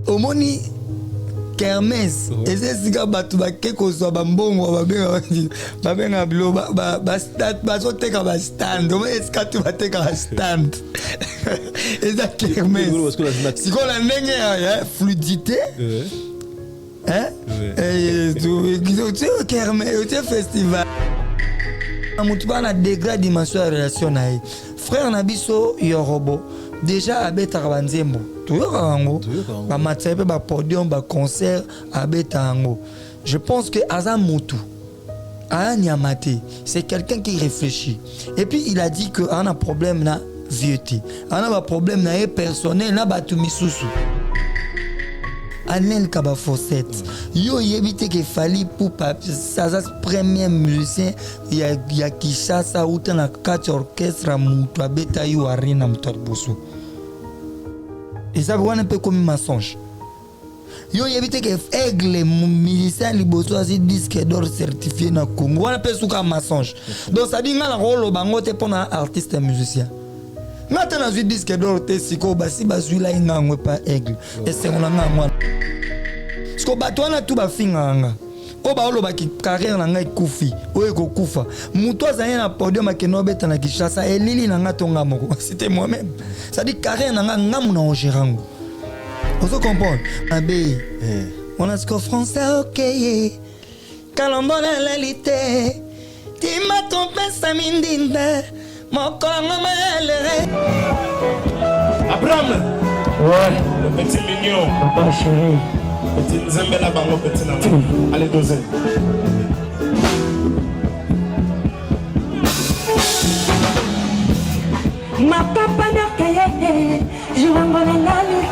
omoni kermesse ezesika bato bakekozwa bambongo babenga bilo bazoteka bastand ome esika tu batekaka stand eza kermesse sikola ndenge ya fluidité kermesse festival mutu bana degré dimension ya relation na ye frère na biso Yorobo déjà abetaka banzembo toyoka yango bamatisa pe bapodium baconcert abeta yango. Je pense que aza mutu aya nyamate, c'est quelqu'un qui réfléchit et puis il a dit que a un problème na vieuté, a un problème na ye personnel na batu misusu Anel Kaba Fossette. Yo yebite que fali pour ça premier musicien il y a Kishasa ou dans la 4 orchestre mutu abeta yo arena mutarbusu. Et ça va un peu comme un mensonge. Yo yebite que aigle musicien liboso asi disque d'or certifié na Congo. On appelle ça un mensonge. Donc ça dit nga la rôle bango te pour un artiste musicien. Ngata na disque d'or te siko basi bazwila ingangwe pa aigle. Et c'est on a ngwa. Sko batwana tu ba finga. O ba olo ba ki carrière na ngai kufi. O eko kufa. Muto azanya na podium akeno beta na Kishasa elili na ngato ngamoko. C'était moi-même. Ça dit carrière na ngamu na ogerango. On se comprend. Abe. On a ce que français OK. Kalombo na lalité. Tima ton pesa mindinda. Mokongo malere. Abraham. Ouais. Le petit mignon. Papa chéri. Petit Zembela Bango, petit Namo. Allez, doser. Ma papa n'a qu'à je vais m'en aller.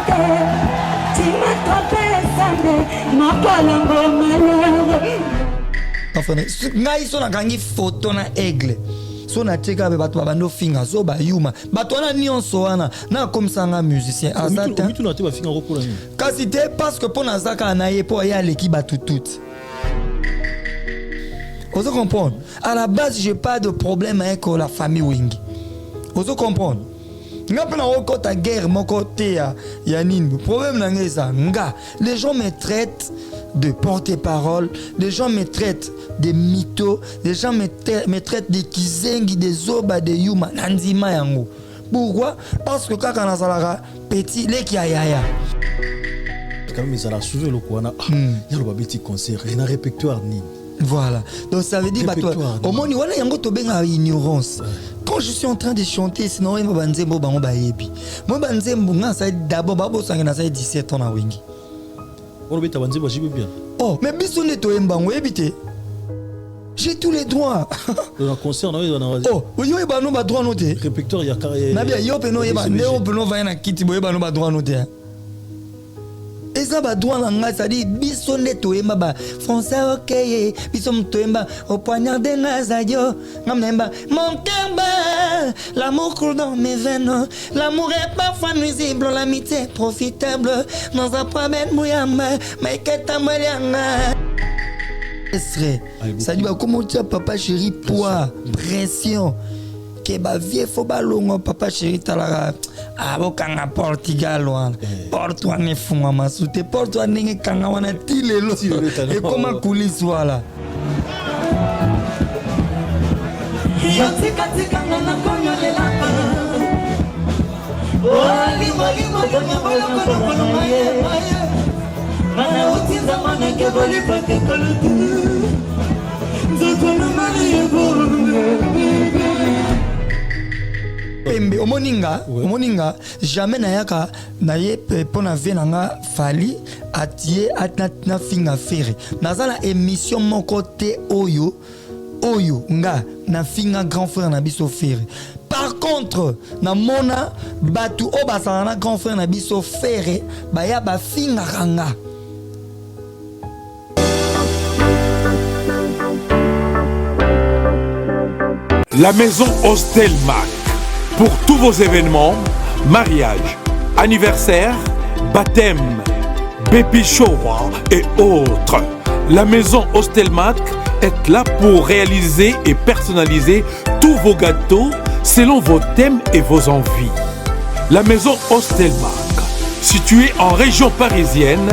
Tu m'as trompé, Sandé. Ma palombo malheureux. Enfin, ngai so na kangi photo na aigle. So na teka be bato babando finga so ba yuma. Bato na nyonso wana na comme ça nga musicien azata. Tu na te ba finga ko la. Kasi te parce que pour nazaka na ye po ya leki batu tout. Vous comprenez? À la base, j'ai pas de problème avec la famille Wingi. Vous comprenez? Ta guerre, mon côté, Yanine. Problème nga. Les gens me traitent de porte-parole, les gens me traitent de mythos, les gens me traitent de kizengi, de zoba, de yuma, nanzima yango. Pourquoi? Parce que quand on a petit, les kiayaya. Quand même, ils ont soulevé le coin. Il y a le petit concert, il y a un répertoire ni. Voilà. Donc ça veut dire au moins il y a une ignorance. Quand je suis en train de chanter, sinon il m'a dit bon bah yebi. Moi banzembo nga ça d'abord babo sanga na ça 17 ans na wingi. On le banzembo jibe bien. Oh, mais biso ne to embango ebité. J'ai tous les droits. Dans un concert non oh, yo eba no ba droit noté. Répertoire il y a carré. Na bien yo peno eba neo peno va na kiti bo eba no ba droit noté. Et ça va droit là, ça dit biso neto emba ba français OK biso mtoemba au poignard de nazayo ngamnemba mon cœur bat l'amour coule dans mes veines l'amour est parfois nuisible l'amitié profitable dans un problème mouyama mais que ta moyana ça dit bah comment tu as papa chéri poids pression que ba vie faut balongo papa chéri talara abokanga Portugal wana porte wana funga masute porte wana nge kanga wana tilelo et comment coulisses voilà Yotika tika na konyo le la Oli moli moli moli moli Mana utiza mana ke boli pake kolutu Zokolo mali yego Pembe omoninga jamais nayaka naye pona venanga fali atie atna finga fere nazala émission mon côté oyo nga na finga grand frère na biso fere. Par contre na mona batu o basala na grand frère na biso fere baya ba finga ranga. La maison Hostelmac. Pour tous vos événements, mariage, anniversaire, baptême, baby shower et autres. La maison Hostelmac est là pour réaliser et personnaliser tous vos gâteaux selon vos thèmes et vos envies. La maison Hostelmac situé en région parisienne,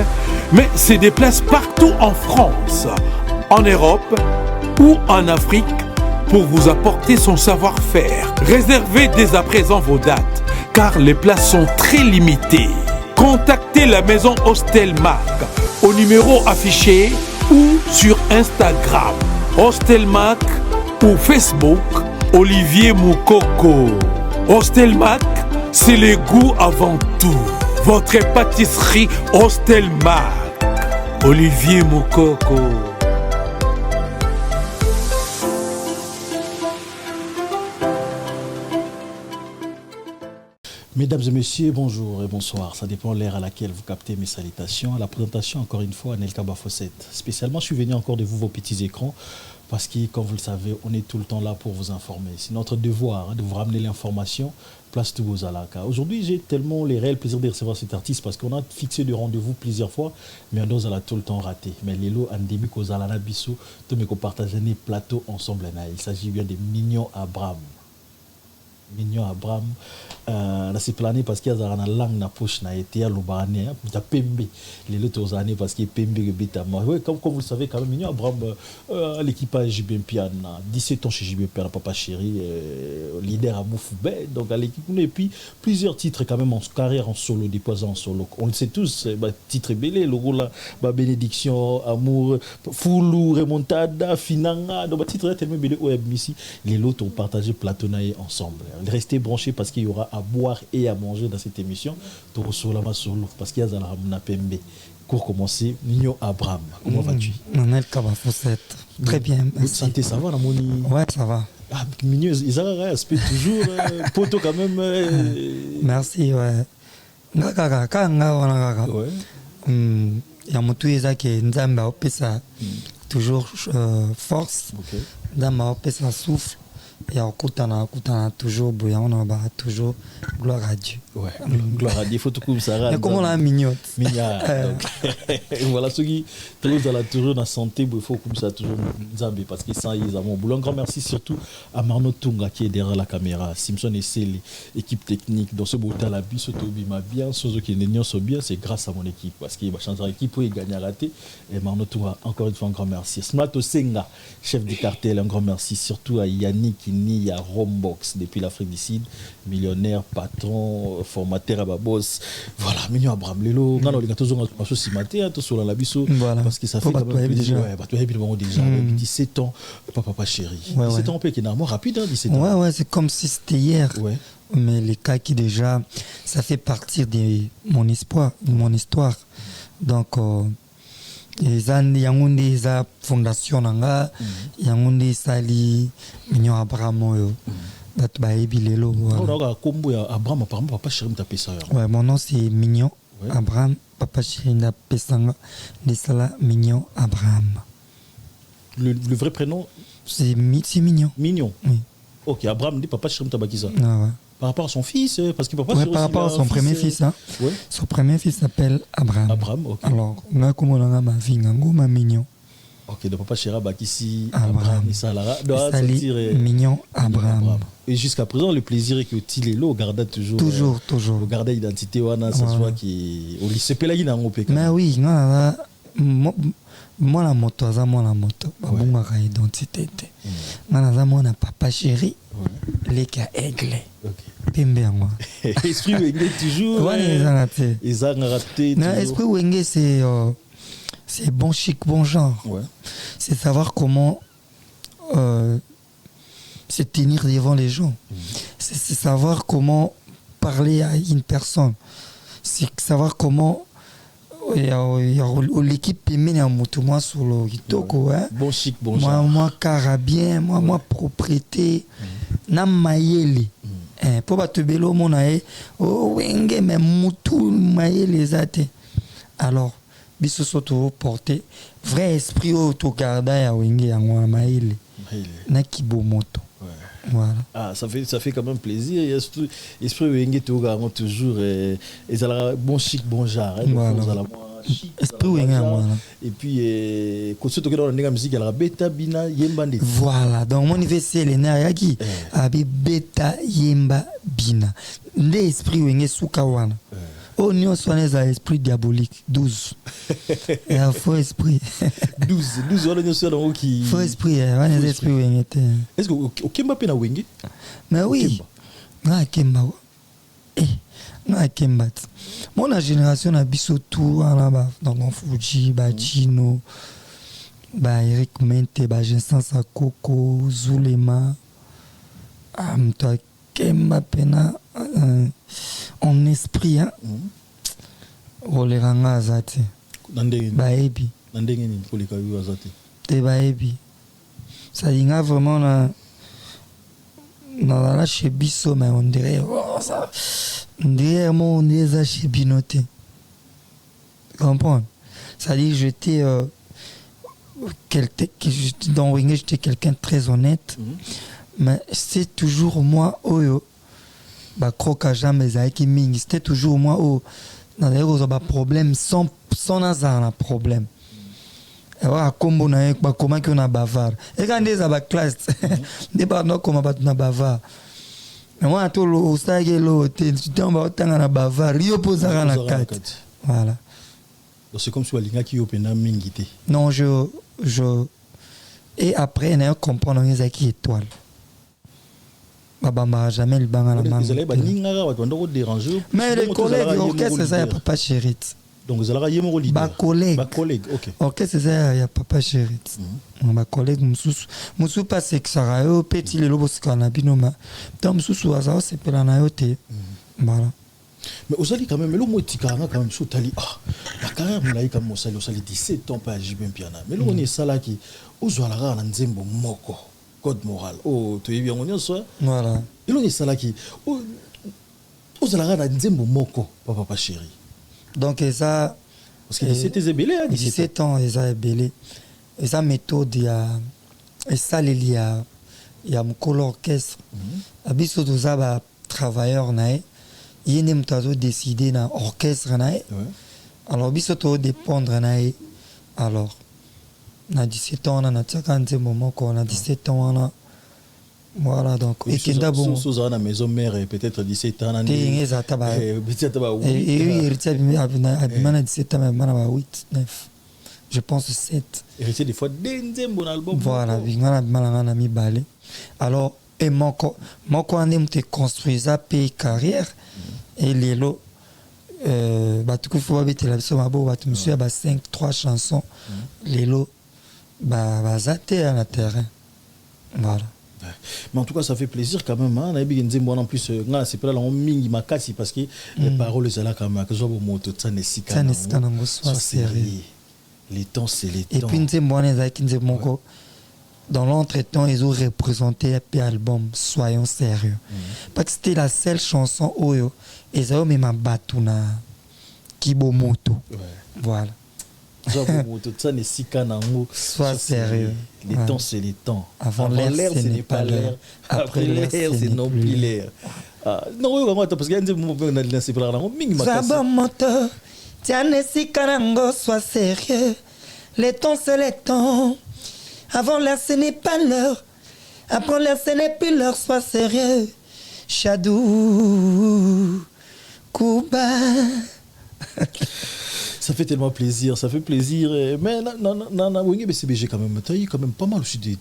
mais se déplace partout en France, en Europe ou en Afrique pour vous apporter son savoir-faire. Réservez dès à présent vos dates, car les places sont très limitées. Contactez la maison Hostel Mac au numéro affiché ou sur Instagram. Hostel Mac ou Facebook, Olivier Moukoko. Hostel Mac, c'est le goût avant tout. Votre pâtisserie Hostel Mac. Olivier Moukoko. Mesdames et messieurs, bonjour et bonsoir. Ça dépend de l'ère à laquelle vous captez mes salutations. À la présentation, encore une fois, Anelka Bafossette. Spécialement, je suis venu encore de vous vos petits écrans parce que, comme vous le savez, on est tout le temps là pour vous informer. C'est notre devoir de vous ramener l'information, place tous vos alaka. Aujourd'hui, j'ai tellement les réels plaisirs de recevoir cet artiste parce qu'on a fixé des rendez-vous plusieurs fois, mais on a tout le temps raté. Mais Lelo, en début, qu'on a biso, tous mes partager des plateaux ensemble. Il s'agit bien de Mignon Abraham. Mignon Abraham, na se plané parce qu'il y a une langue na poche na été à l'Obané, il y a Pembe, les autres années parce qu'il y a Pembe et Betama. Oui, comme vous le savez, quand même, Mignon Abraham, à l'équipage JB Pian, 17 ans chez JB Pian, Papa Chéri, leader à Moufoubé, donc à l'équipe, et puis plusieurs titres quand même en carrière en solo, des poisons en solo. On le sait tous, titre belé, le rôle là, Bénédiction, Amour, Foulou, Remontada, Finanga, donc titre tellement belé, ici, les autres ont partagé Platonae ensemble. Restez branchés parce qu'il y aura à boire et à manger dans cette émission. Parce qu'il y a Zalhamna Pembe. Pour commencer, Mignon Abraham, comment vas-tu? Anelka Bafossette. Très bien. Vous santé, ça va, Namoni? Ouais, ça va. Ah, Mignon, ils ont un aspect toujours poteau quand même. Merci, ouais. Ouais. Yamutu Ezaki Nzamba Opesa, toujours force. Nzamba Opesa souffle. Et on Koutana toujours, on a toujours gloire à Dieu. Ouais, gloire à Dieu, il faut tout comme ça. Mais comment on a mignotte? Voilà, ceux qui sont toujours dans la santé, il faut comme ça toujours Nzambe parce qu'ils sont ils ont boulot. Un grand merci surtout à Marno Tunga qui est derrière la caméra, Simpson et Célie, équipe technique. Dans ce beau temps, la bise m'a bien, ceux qui sont bien, c'est grâce à mon équipe parce qu'il va changer l'équipe pour gagner à rater. Et Marno Tunga, encore une fois, un grand merci. Smato Senga, chef du cartel, un grand merci surtout à Yannick Ni à Rombox depuis l'Afrique du Sud, millionnaire, patron, formateur à Babos. Voilà, Mignon Abraham Lelo. Non, on a toujours un chose si matin, tout sur la biseau. Parce que ça fait quand même déjà. Ouais, tu as déjà 17 ans, papa chéri. 17 ans, on peut qu'il y ait un mois rapide, hein, 17 ans. Ouais, c'est comme si c'était hier. Ouais. Mais les cas qui déjà, ça fait partie de mon espoir, de mon histoire. Donc, yangundi za fondation nanga yangundi sali Mignon Abraham datu baebi lelo on kombo ya Abraham apparemment papa chéri mta pesa. Ouais, mon nom c'est Mignon Abraham, papa chéri na pesanga de sala Mignon Abraham. Le vrai prénom c'est Mignon. Mignon. Oui. OK, Abraham dit papa chéri mta bakisa. Ah ouais. Par rapport à son fils, parce que papa par rapport à son premier fils, hein. Ouais. Son premier fils s'appelle Abraham. Abraham, ok. Alors, là, comment on a ma vie, ma Mignon. Ok, donc papa Chéra Bakissi, Abraham. Mignon Abraham. Et jusqu'à présent, le plaisir est que Tilelo garde toujours. Toujours. Garde l'identité, ça soit qui au lycée Pelagui dans mon mais oui, moi la moto, bon identité. Moi la papa chéri, les cas aigle. Pembe moi. Esprit Wenge toujours. Ouais, ils ont raté. Non, esprit Wenge c'est bon chic, bon genre. Ouais. C'est savoir comment se tenir devant les gens. C'est savoir comment parler à une personne. C'est savoir comment l'équipe mène un moto moi sur le kitoko. Bon chic, bon genre. Moi carabien, moi propriété. Na mayele. Pour battre belo mon aé. Oh wenge mais mutu mayele zate. Alors biso soto porter vrai esprit auto garda ya wenge ya ngwa mayele. Na kibomoto. Voilà. Ah, ça fait quand même plaisir. Esprit wenge to garant toujours et ça bon chic bon genre. Voilà. Esprit wenge moi. Et puis quand tu dans la musique elle beta bina yemba ndi. Voilà, donc mon université les nayaki abi beta yemba bina. L'esprit wenge suka wana. Oh, nous sommes un esprit diabolique. 12. Il y a un faux esprit. 12 voilà nous sommes qui Faux esprit, il y a un esprit wengete. est-ce que au Kemba pe na wenge Mais oui. Na Kemba. Na Kemba. Mon génération a biso tout là-bas dans mon Fuji, Bajino, Eric Mente, Vincent Sakoko, Zulema. Toi Kemba pena en esprit hein. Oleranga azate. Baebi. Nandenge ni kolika yu azate. Te baebi. Ça y a vraiment la chez biso mais on dirait oh ça on dirait mon déjà chez Binoté. Tu comprends? Ça dit j'étais dans Wenge j'étais quelqu'un de très honnête. Mais c'est toujours moi oyo ba croca jamais zaiki mingi c'était toujours moi oh dans les problème sans un problème. Et voilà combo na ba comment qu'on a bavard et quand des ba classe des pas non comment ba na bavard mais moi tout le stage lo tu tombe tanga na bavard rio posera na carte voilà donc c'est comme si walinga ki opena mingi te non je et après on a comprendre les qui étoile Baba jamais le bang à la main. Mais les collègues orchestre ça y a papa Chérit. Donc vous allez yemo leader. Ba collègue. OK. Orchestre ça y a papa Chérit. Ma collègue musu pas c'est que ça yo petit le lobo skana binoma. Tant musu ça c'est pela na yote. Voilà. Mais vous allez quand même le mot tikanga quand même sotali la carrière mulaï comme mosali 17 ans pas JB piano. Mais le on est ça là qui ozwala na nzembo moko. Code moral. Oh, tu es bien on soit. Voilà. Il on est ça là qui ozala na nzembo moko papa chéri. Donc ça parce que 17 est belé à 17 ans ça est belé. Et ça méthode il y a et ça il y a mon orchestre. Abiso tout ça ba travailleur nae. Il n'est pas décidé dans orchestre nae. Alors biso to dépendre nae. Alors na 17 ans on a 50 moments qu'on a 17 ans on a voilà donc et kenda bon sous à la maison mère et peut-être 17 ans et zataba et 17 ans mais 8 9 je pense 7 héritier des fois bon album voilà bingana malanga mi balé alors et moko on aime te construire pays carrière et lelo batuku faut habiter la biso mabo batu monsieur ba 5 3 chansons lelo bah zaté à la terrain voilà. Mais en tout cas ça fait plaisir quand même hein. En plus c'est pas là on mingi makasi parce que les paroles sont là quand même que zo moto tsanesika soit sérieux les temps c'est les temps et puis nzembo za kinzemoko dans l'entretemps ils ont représenté un album Soyons sérieux parce que c'était la seule chanson oyo et ça même batuna kibomoto voilà. Sois sérieux. Les temps c'est les temps. Avant l'air ce n'est pas l'air. Après l'air c'est non plus l'air. Non parce qu'il y a des moments où on a c'est pas moto. Tiens Nessikanango sois sérieux. Les temps c'est les temps. Avant l'air ce n'est pas l'heure. Après l'air ce n'est plus l'heure. Sois sérieux. Chadou Kuba. Ça fait tellement plaisir, ça fait plaisir. Mais non, BCBG quand même, tu as eu quand même pas mal aussi des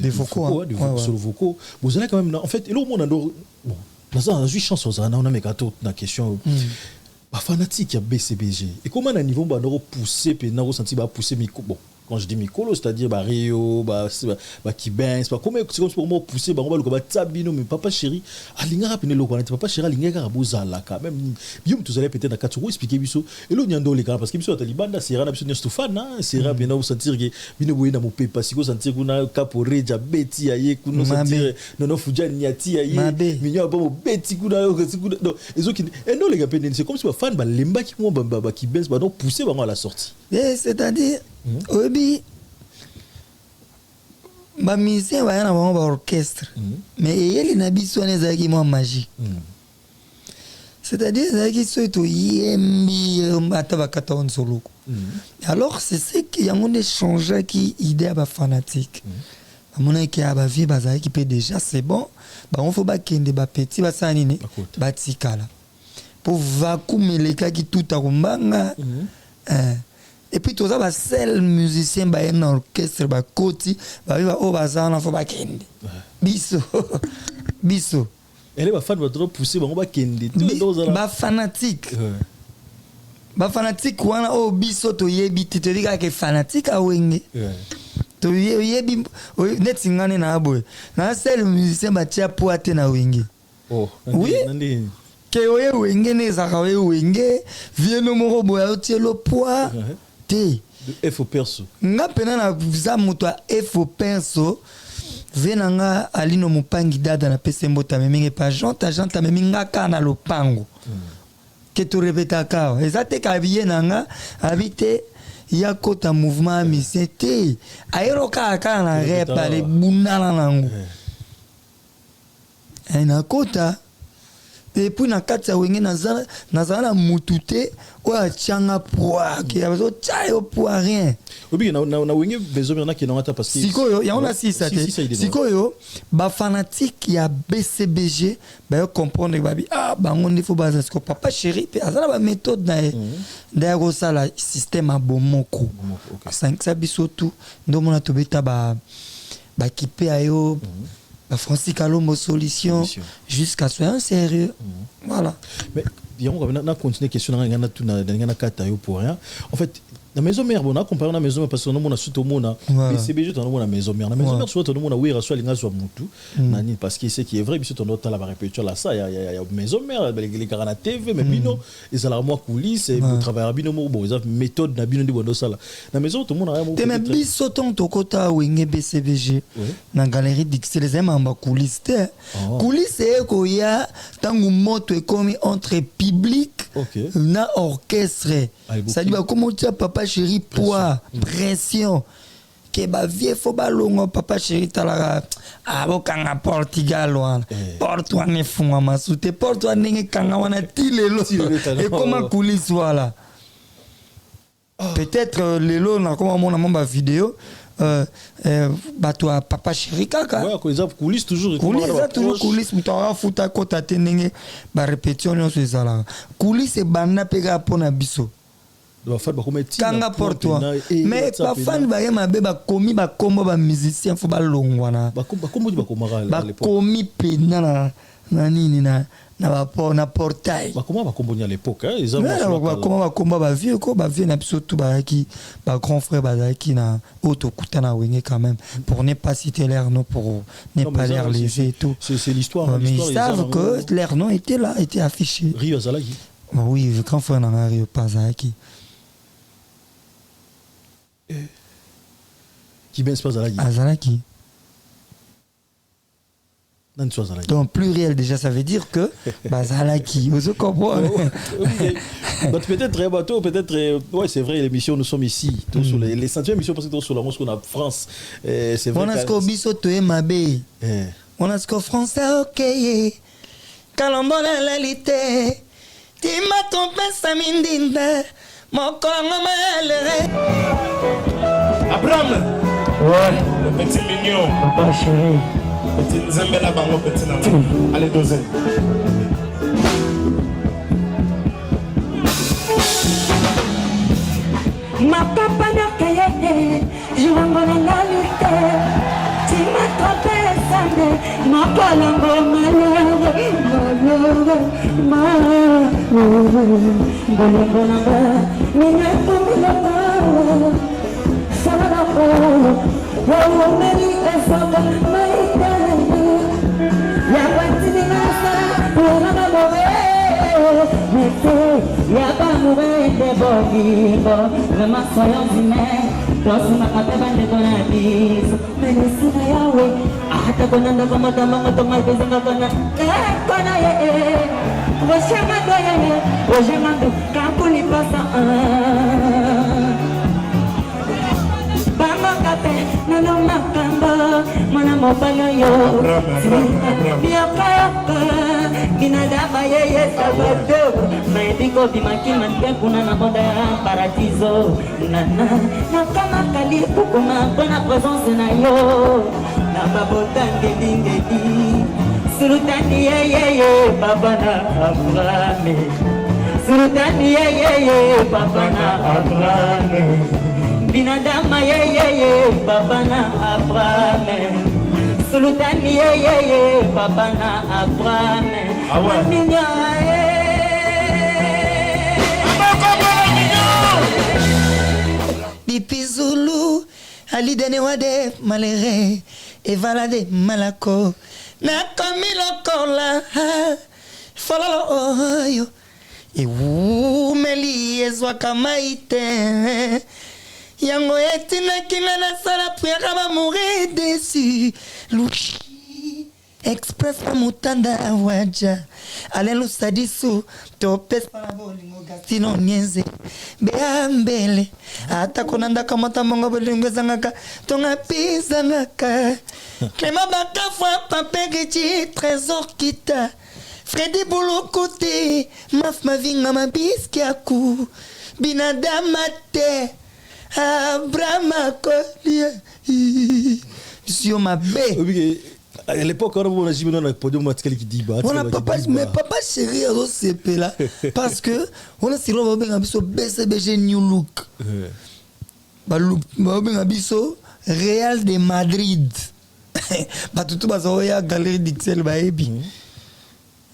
vocaux, des vocaux. Vous allez quand même, en fait, et là au monde, bon, dans un 8 chansons, on a mis gâteau dans la question. Fanatique à BCBG. Et comment à niveau on a poussé, puis on a ressenti pousser micro. Bon, quand je dis micro, c'est-à-dire Rio, Kibens, comment c'est comme pour moi pousser, on va le combattre Sabino, mais papa chéri, alinga rapine le connaître, papa chéri, alinga rabozala quand même. Bien, tu allez peut-être à 4 euros expliquer biso. Et là, on y a un les gars, parce que biso, Taliban, c'est rare, biso, Stefan, c'est rare, bien, on sentir que bino boye na mo pe parce que sentir qu'on a caporé, jabeti, aye, qu'on sentir, non, fujan, niati, aye, mignon, bon, beti, qu'on a, donc, et donc, et non, les gars, c'est comme si ma fan, lemba qui moi, qui baisse, donc pousser vraiment à la sortie. C'est-à-dire, obi ba musicien ba na ba orchestre mais yeli na biso na zaki moi magie c'est-à-dire zaki so to yembi ata ba 14 solo alors c'est ce qui a mon échange qui idée ba fanatique amona ki aba vie ba zaki peut déjà c'est bon ba on faut ba kende ba petit ba sanine ba tikala pour vacuum les cas qui tout à kumbanga. Et puis tout ça va seul musicien ba un orchestre ba koti ba o bazana fo ba kende. Biso. Elle est fan de trop pousser ba kende. Ba fanatique. Ba fanatique wana o biso to yebi te diga ke fanatique a wenge. To yebi net ngane na aboy. Na seul musicien ba tia poate na wenge. Oh. Oui. Que oye wenge ne zaka oye wenge viens no moko boya tie lo poids te F au perso nga pena na za muto a F au perso venanga alino mupangi dada na pesembo ta meminge pa janta meminga kana lo pango que tu répètes ka ezate ka bien nanga habite ya kota mouvement misete aero ka na repa le bunala nango na kota. Et puis na kati ya wenge nazala na mutute o achanga poa ki abazo chayo poa rien obi na wenge bezo na ki na parce que sikoyo ya ona si sate sikoyo ba fanatique ya BCBG ba yo comprendre ba bi bango ndi fo baza siko papa chéri pe azala ba méthode na nda ko sala système abomoko ça biso tout ndo mona to beta ba kipe ayo Francis Kalombo solution jusqu'à soyons sérieux. Voilà. Mais on va continuer question na kata yo pour rien. En fait, la maison mère on a comparé la maison parce que on a surtout mona BCBG on a la maison mère. La maison mère surtout on a oui raso linga so mutu nani parce que c'est qui est vrai biso on doit la répétition là ça il y a maison mère les gars na TV mais bino ils ala moi coulisses et pour travailler bino mo bon ils méthode na bino ndi bondo ça là. La maison tout le monde a te même biso ton tokota wenge BCBG na galerie d'Ixelles les aime en coulisses coulisses ko ya tangu moto e comme entre public na orchestre ça dit comment tu papa chéri poids pression que ba vie faut balongo papa chéri talara abokanga Portugal wana porte wana funga masute porte wana nge kanga wana tilelo et comment coulisses voilà peut-être lelo na comment mona mamba vidéo bato a papa chéri kaka ouais quoi exemple coulisses toujours coulisses mutoa futa kota tenenge ba répétition non c'est ça là coulisses banda pega pona biso kanga pour toi mais ba fan ba yema be ba komi ba kombo ba musicien fo ba longwana ba kombo ba komara ba komi pena na nini na na portail ba kombo à l'époque hein ils ont ba kombo ba vieux ko ba vieux na biso tout ba ki ba grand frère ba qui na auto kutana wenge quand même pour ne pas citer leur nom pour ne pas l'air léger et tout c'est l'histoire mais ils savent que leur nom était là était affiché Rio Zalaki oui grand frère na Rio Pazaki qui ben pas Zalaki Azalaki donc pluriel déjà ça veut dire que Zalaki vous comprenez peut-être bateau peut-être ouais c'est vrai l'émission nous sommes ici sur les centièmes émissions parce que sur la mosquée on a France c'est vrai on a ce qu'on biso to e mabe on a ce qu'on français OK kalombo la lalité tima ton pesa mindinda mokongo malere Abraham ouais le petit mignon papa chéri petit Nzembela bango petit nana allez deuxième ma papa n'a qu'à je rentre dans la lutte tu m'as trompé samedi ma colombo malheureux vraiment soyons humains tosima kateba ndeko na biso menesina yawe hata kona ndako matama ngotonga bezenga kona kona ye roshema doye roshema do kampuni pasa bangokape nano makamba mwana mobali yo biakayaka binadama yeye sabadogo maediko bimakima nte kuna na bonda ya paradiso na kama kalipukuma mpona présence na yo na babota ngelingeli Sultani ye papa na Abraham. Sultani ye papa na Abraham. Binadama ye papa na Abraham. Sultani ye papa na Abraham. Bipi Zulu, Ali Dene Wade Malere, Evalade Malako, Nakamilo Kola, Follow Oyo, Meli Ezwakamaite, Yango Etina Kinana Sala Puyakaba mourir déçu, Louchi. Express Mutanda Waja Alelu Sadisu Topes Parabolingo Gastino Nyenze Beambele Ata konanda kamata mongo bolingo zangaka Tonga pisa ngaka Clément Bakafwa Papegichi Trésor Kita Freddy Boulou Côté Maf Mavinga Mabiskiaku Binadamate Abraham Kolia Monsieur Mabé. À l'époque, on a dit que podium qui dit mais papa chéri alors c'est là parce que on a si on va biso BCBG New Look. Ba biso Real de Madrid. Ba tout bazoya Galerie d'Ixelles ba ebi.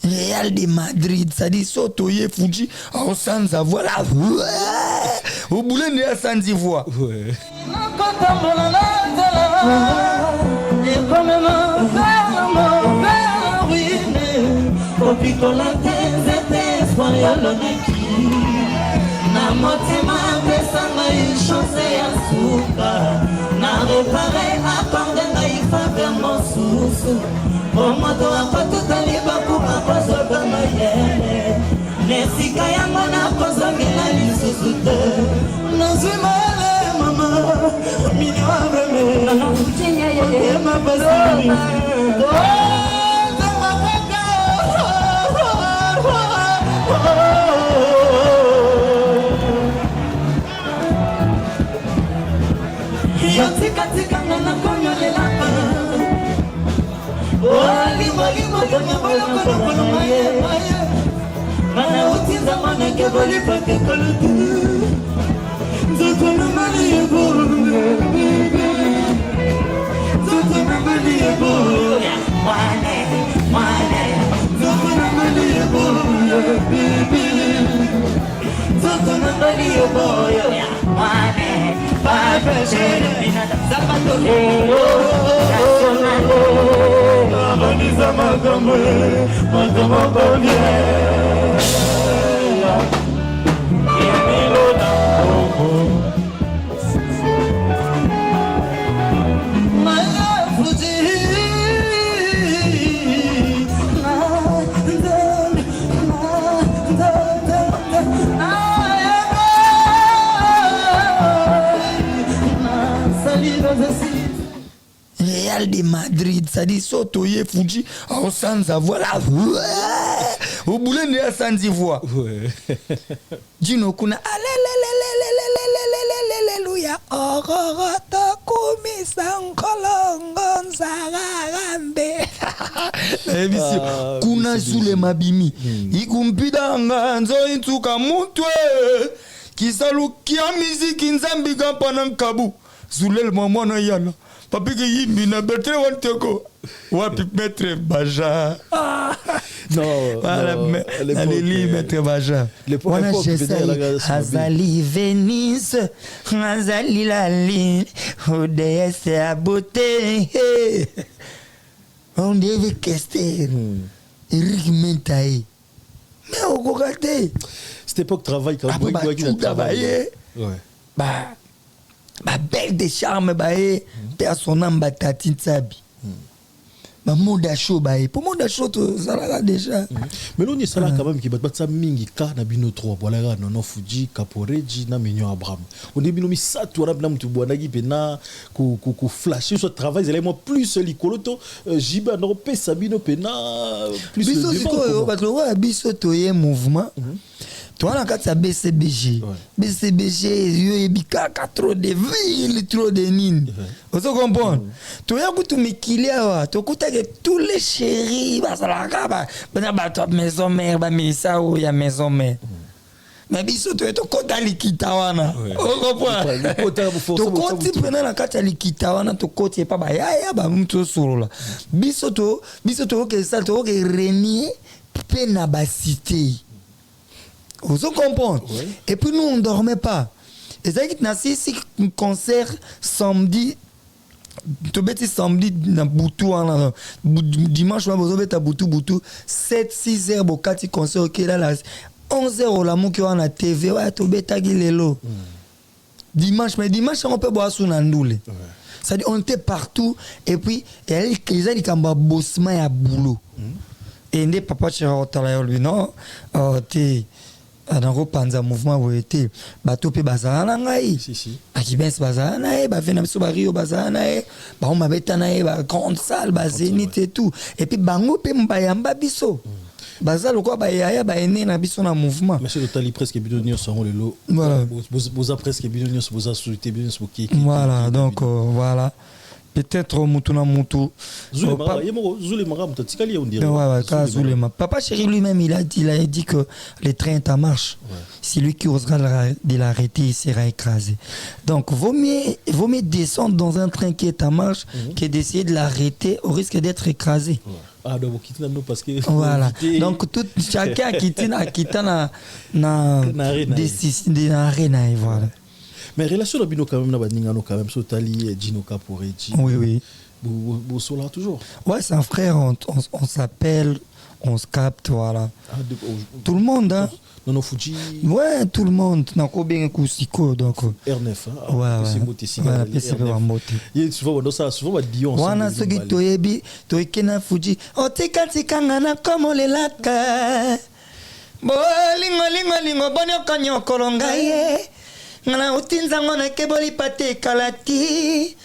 Real de Madrid, ça dit Sotoye Fuji en sans avoir la voix. Au boulot de sans voix. Opikola tenzete espoirolonaki na motema pesanga chance ya suka na repare akorde na ifa mosusu omoto akotutali bakuba kozoba mayele nesika yango na kozongela lisusu te nazimale mama miniwabreme emapasini Tika na konyo le lapa. Oh limo kama bolo kono maye maye. Mana utinza mana ke boli pake kolutu. Zoto na mali ebo. Zoto na mali ebo. Mane. Zoto na mali ebo. Zoto na mali ebo. Mane. Zapato Abaniza magambe Matama bonye Yemilo na oko Maya fuji Real de Madrid, ça dit Sotoye Fuji en sans avoir la voix. Au boulot de la sans voix. Dino kuna alléluia. Ororota kumi sankolongo nzararambe. Kuna zule mabimi. Ikumpida nganzo intuka mutwe. Kisalukia miziki nzambi kampana nkabu. Zulel mamona yana. Papi qui yimbi na betre wanteko. Wapi maître Baja. Non, allez maître Baja. Wana j'essaye. Azali Venise. Azali Lali. ODS à beauté. On devait quester. Eric Mentaï. Mais au Gogaté. Cette époque travail quand même. Après, tu travaillais. Bah. Ma belle de charme bae personnam batati tsabi ma moda show bae pour moda show to ça déjà mais nous ni ça quand même qui bat ça mingi ka na bino 3 voilà non Fuji Kaporeji na Mignon Abraham on est bino mi ça tu na mtu bwana gi pena ku flasher sur travail c'est moi plus likoloto jiba no pesa bino pena plus biso siko yo batro wa biso to ye mouvement Toi, on a BCBG. BCBG, yo ebika trop de villes, trop de nines. Vous comprenez? Tu as tout me killer, tu as que tous les chéris, maison mère, ça ou ya maison mère. Mais biso tu es au kota likitawana. Vous comprenez? Tu koti prenant la kata likitawana, tu koti pas ba ya ba mto solo. Biso to que ça to que renier pena ba cité. Vous comprenez? Et puis nous on dormait pas. Et ça qui n'a ici concert samedi. Tu bêtis samedi na Boutou dimanche on va bêta Boutou 7-6 heures bokati concert OK là 11 heures la mou qui on a TV ouais tu bêta gilelo. Dimanche on peut boire sous nandoule. Ça dit on était partout et puis ils ont kamba bossement ya boulot. Et ndé papa chéra otala lui non té dans panza mouvement où était bateau pe bazana ngai si akibens bazana ba vena biso ba Rio bazana ba on mabeta na ba grande salle ba Zénith et tout et puis bango pe mbayamba biso bazalo quoi ba yaya ba ene na biso na mouvement monsieur totali presque bidonnier sont le lot vous presque bidonnier vous a souhaité bien ce qui voilà donc voilà peut-être Mutuna Mutu. Papa chéri lui-même il a dit que le train est en marche. Si lui qui osera de l'arrêter, il sera écrasé. Donc vaut mieux descendre dans un train qui est en marche que d'essayer de l'arrêter au risque d'être écrasé. Ah donc vous parce que voilà. Donc chacun a quitté na voilà. Mais relation de quand même quand même Sotali Gino Caporetti. Oui. Vous sont là toujours. Ouais, c'est un frère, on s'appelle, on se capte, voilà. Tout le monde, hein. Non, Fuji. Ouais, tout le monde. Donc, au bien Kousiko, donc. R9, hein. Ouais, c'est pas moté. Il y a souvent Dion. Wana soki toyebi, toyekena Fuji. O tika ngana comme les laka. Lingo bonyo kanyo kolongaye. Ngana utinza ngona keboli pate kalati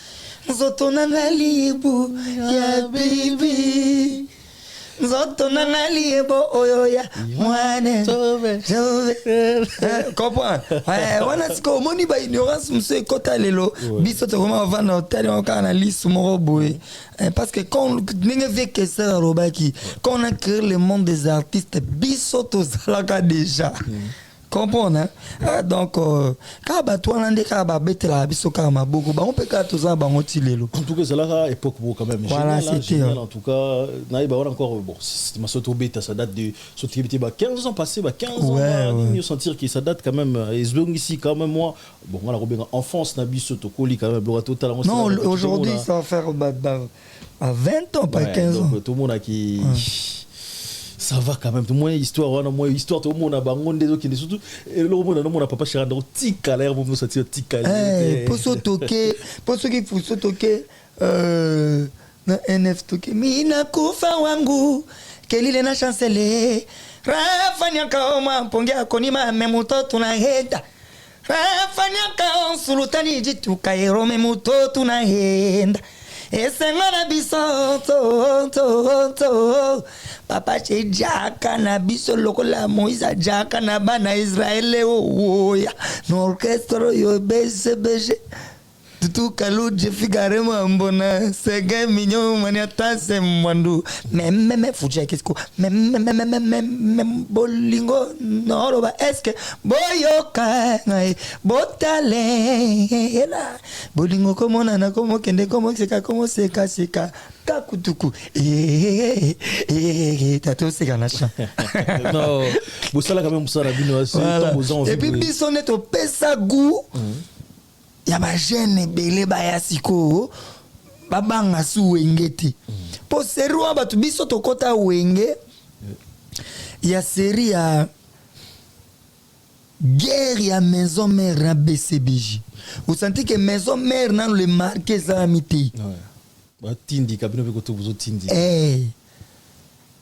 Zoto na libu ya bibi Zoto na libu oyoya mwane Jove Comprends? Wana siko moni ba ignorance mse kota lelo Biso te koma vana hôtel on a liste moro boy parce que quand n'enge fait que ça robaki quand on a créé le monde des artistes biso to zalaka déjà comprendre hein? Donc kaba toi ndé kaba betela biso kama beaucoup ba on peut ka toza ba ngotilelo en tout cas c'est là époque quand même voilà c'était en tout cas naïba on encore bon c'est ma soto beta ça date de soto 15 ans passé 15 ans ni sentir que ça date quand même et ici quand même moi bon on a robin enfance na biso to koli quand même le total non aujourd'hui ça va faire à 20 ans pas 15 ans tout le monde a qui ça va quand même tout le monde histoire tout le monde a bangon des autres qui surtout et le monde a papa chéri dans tika l'air pour nous sortir tika pour se toquer pour ceux qui faut se toquer na NF toquer mina kufa wangu kelile na chancelier rafanya kaoma pongia konima memuto tunahenda rafanya kaon sultani jitu kairo memuto tunahenda esengana biso to papa che jaka na biso lokola Moïse jaka na bana Israël oya no orchestre yo BCBG tout kalou je figare mbona sege minyo mania tase mwandu même fuja qu'est-ce même bolingo no ba est-ce que boyoka ngai botale la bolingo comme na comme kende comme seka kakutuku tato seka na cha non bosala quand même ça la bino c'est et puis bisonne to pesa goût ya ba jeune belé ba ya siko babanga su wengeti po serua batu biso to kota wenge ya série ya guerre ya maison mère na BCBG vous sentez que maison mère na le marqué ça miti ba tindi kabino be ko vous tindi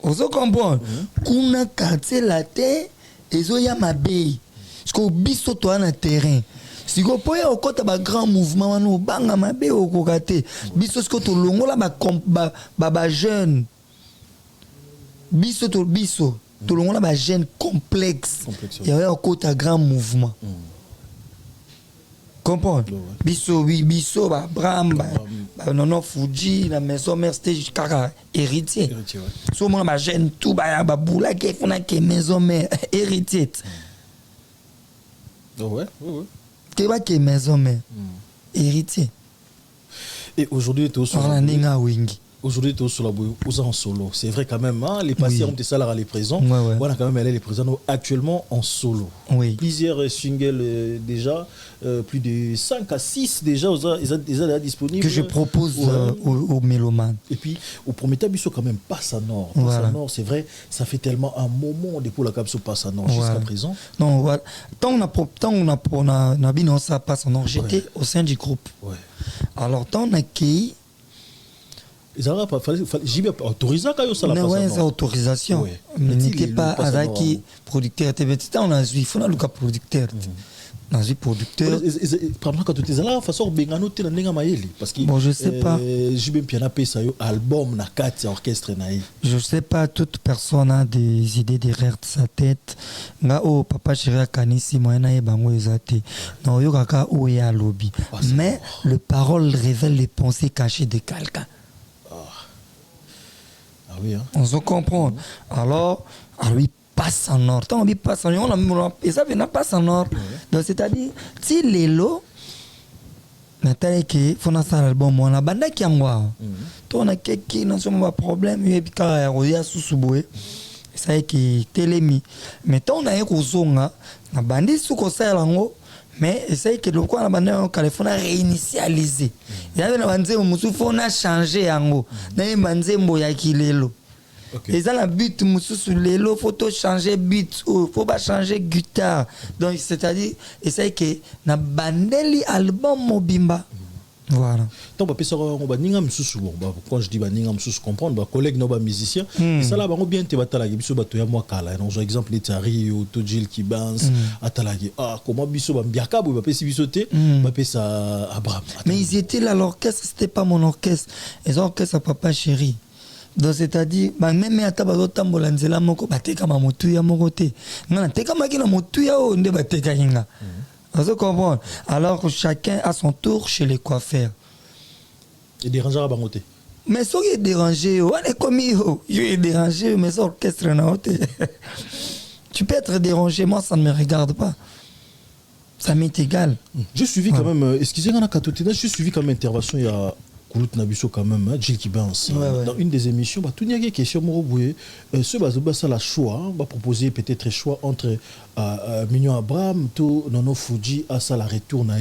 vous comprenez kuna quartier la terre ezo ya mabe parce que biso to na terrain si vous pouvez au côté de grand mouvement nous banga mabe au côté biso ce que to longola ba jeune biso tout le monde a un gène complexe. Il y a un côté un grand mouvement. Comprends? Bisso, Bram, non, Fuji, la maison mère, c'était jusqu'à héritier. Sur mon gène, tout, boula, qui est maison mère, héritier. Ouais. Qui est maison mère, héritier. Et aujourd'hui, tu es aujourd'hui, tu es en solo. C'est vrai quand même, hein, les patients ont ça les présents. Voilà, quand même, les présents actuellement en solo. Oui. Plusieurs singles déjà, plus de 5 à 6 déjà, ils disponibles. Que je propose aux mélomanes. Et puis, au premier temps, il quand même Passe à Nord. Voilà. Passe à Nord, c'est vrai, ça fait tellement un moment depuis la capsule Passe à Nord jusqu'à présent. Non, voilà. Tant on a bien ça Passe à Nord, j'étais au sein du groupe. Ouais. Alors, tant on a accueilli. J'ai bien autorisé quand il y a une autorisation. Mais n'était pas Azaki producteur. On a vu, il faut un producteur. On a vu producteur. Quand tu es là, façon Bengano, tu es là. Parce que bon, je sais pas. J'ai bien piano ça album na 4 orchestre naïf. Je sais pas, toute personne a des idées derrière sa tête. Nga o papa chéri kanisi moyena e bango ezate. Non yo kaka o ya lobby. Mais le parole révèle les pensées cachées de quelqu'un. Ah oui, hein. On se comprend. Alors, lui Passe en Nord. Tant on Passe en Nord, et ça vient Passe en Nord. Donc c'est-à-dire, si les lots, maintenant qu'il faut un album, on a banda qui en on a quelqu'un dans son problème, il y a puis quand il y a sous-boé, ça est qui télémi. Mais tant on a un rozonga, na bandi sous conseil lango. Mais c'est que le quoi la bande au Californie réinitialisé. Il y avait la bande musu fona changer yango. Na bande mboya kilelo. Et ça la but musu sur lelo photo changer but faut pas changer guitare. Donc c'est-à-dire et c'est que na bandeli album mobimba. Voilà. Tant papa ça on va ninga msusu bon quand je dis ba ninga msusu comprendre ba collègue no ba musicien ça là bango bien te batala biso bato ya moi kala non genre exemple les Tari ou Tojil qui banse atala comment biso ba mbiaka bo ba pesi biso te ba pesa Abraham. Mais ils étaient là l'orchestre c'était pas mon orchestre. Ils ont orchestre à papa chéri. Donc c'est-à-dire même ata ba tambola nzela moko bateka ma motu ya moko te. Ngana teka makina motu ya o nde bateka hinga. Vous comprenez? Alors chacun a son tour chez les coiffeurs. Et déranger à bangoté. Mais ce qui est dérangé, on est comme il est dérangé, mais ça orchestre n'a pas. Tu peux être dérangé, moi ça ne me regarde pas. Ça m'est égal. J'ai suivi quand même, excusez-moi, j'ai suivi quand même intervention il y a Koulout Nabiso quand même, Jill qui bounce. Dans une des émissions, tout il y a des questions, ce la choix, on va proposer peut-être un choix entre Mignon Abraham, tout Nono Fuji, à ça la retour na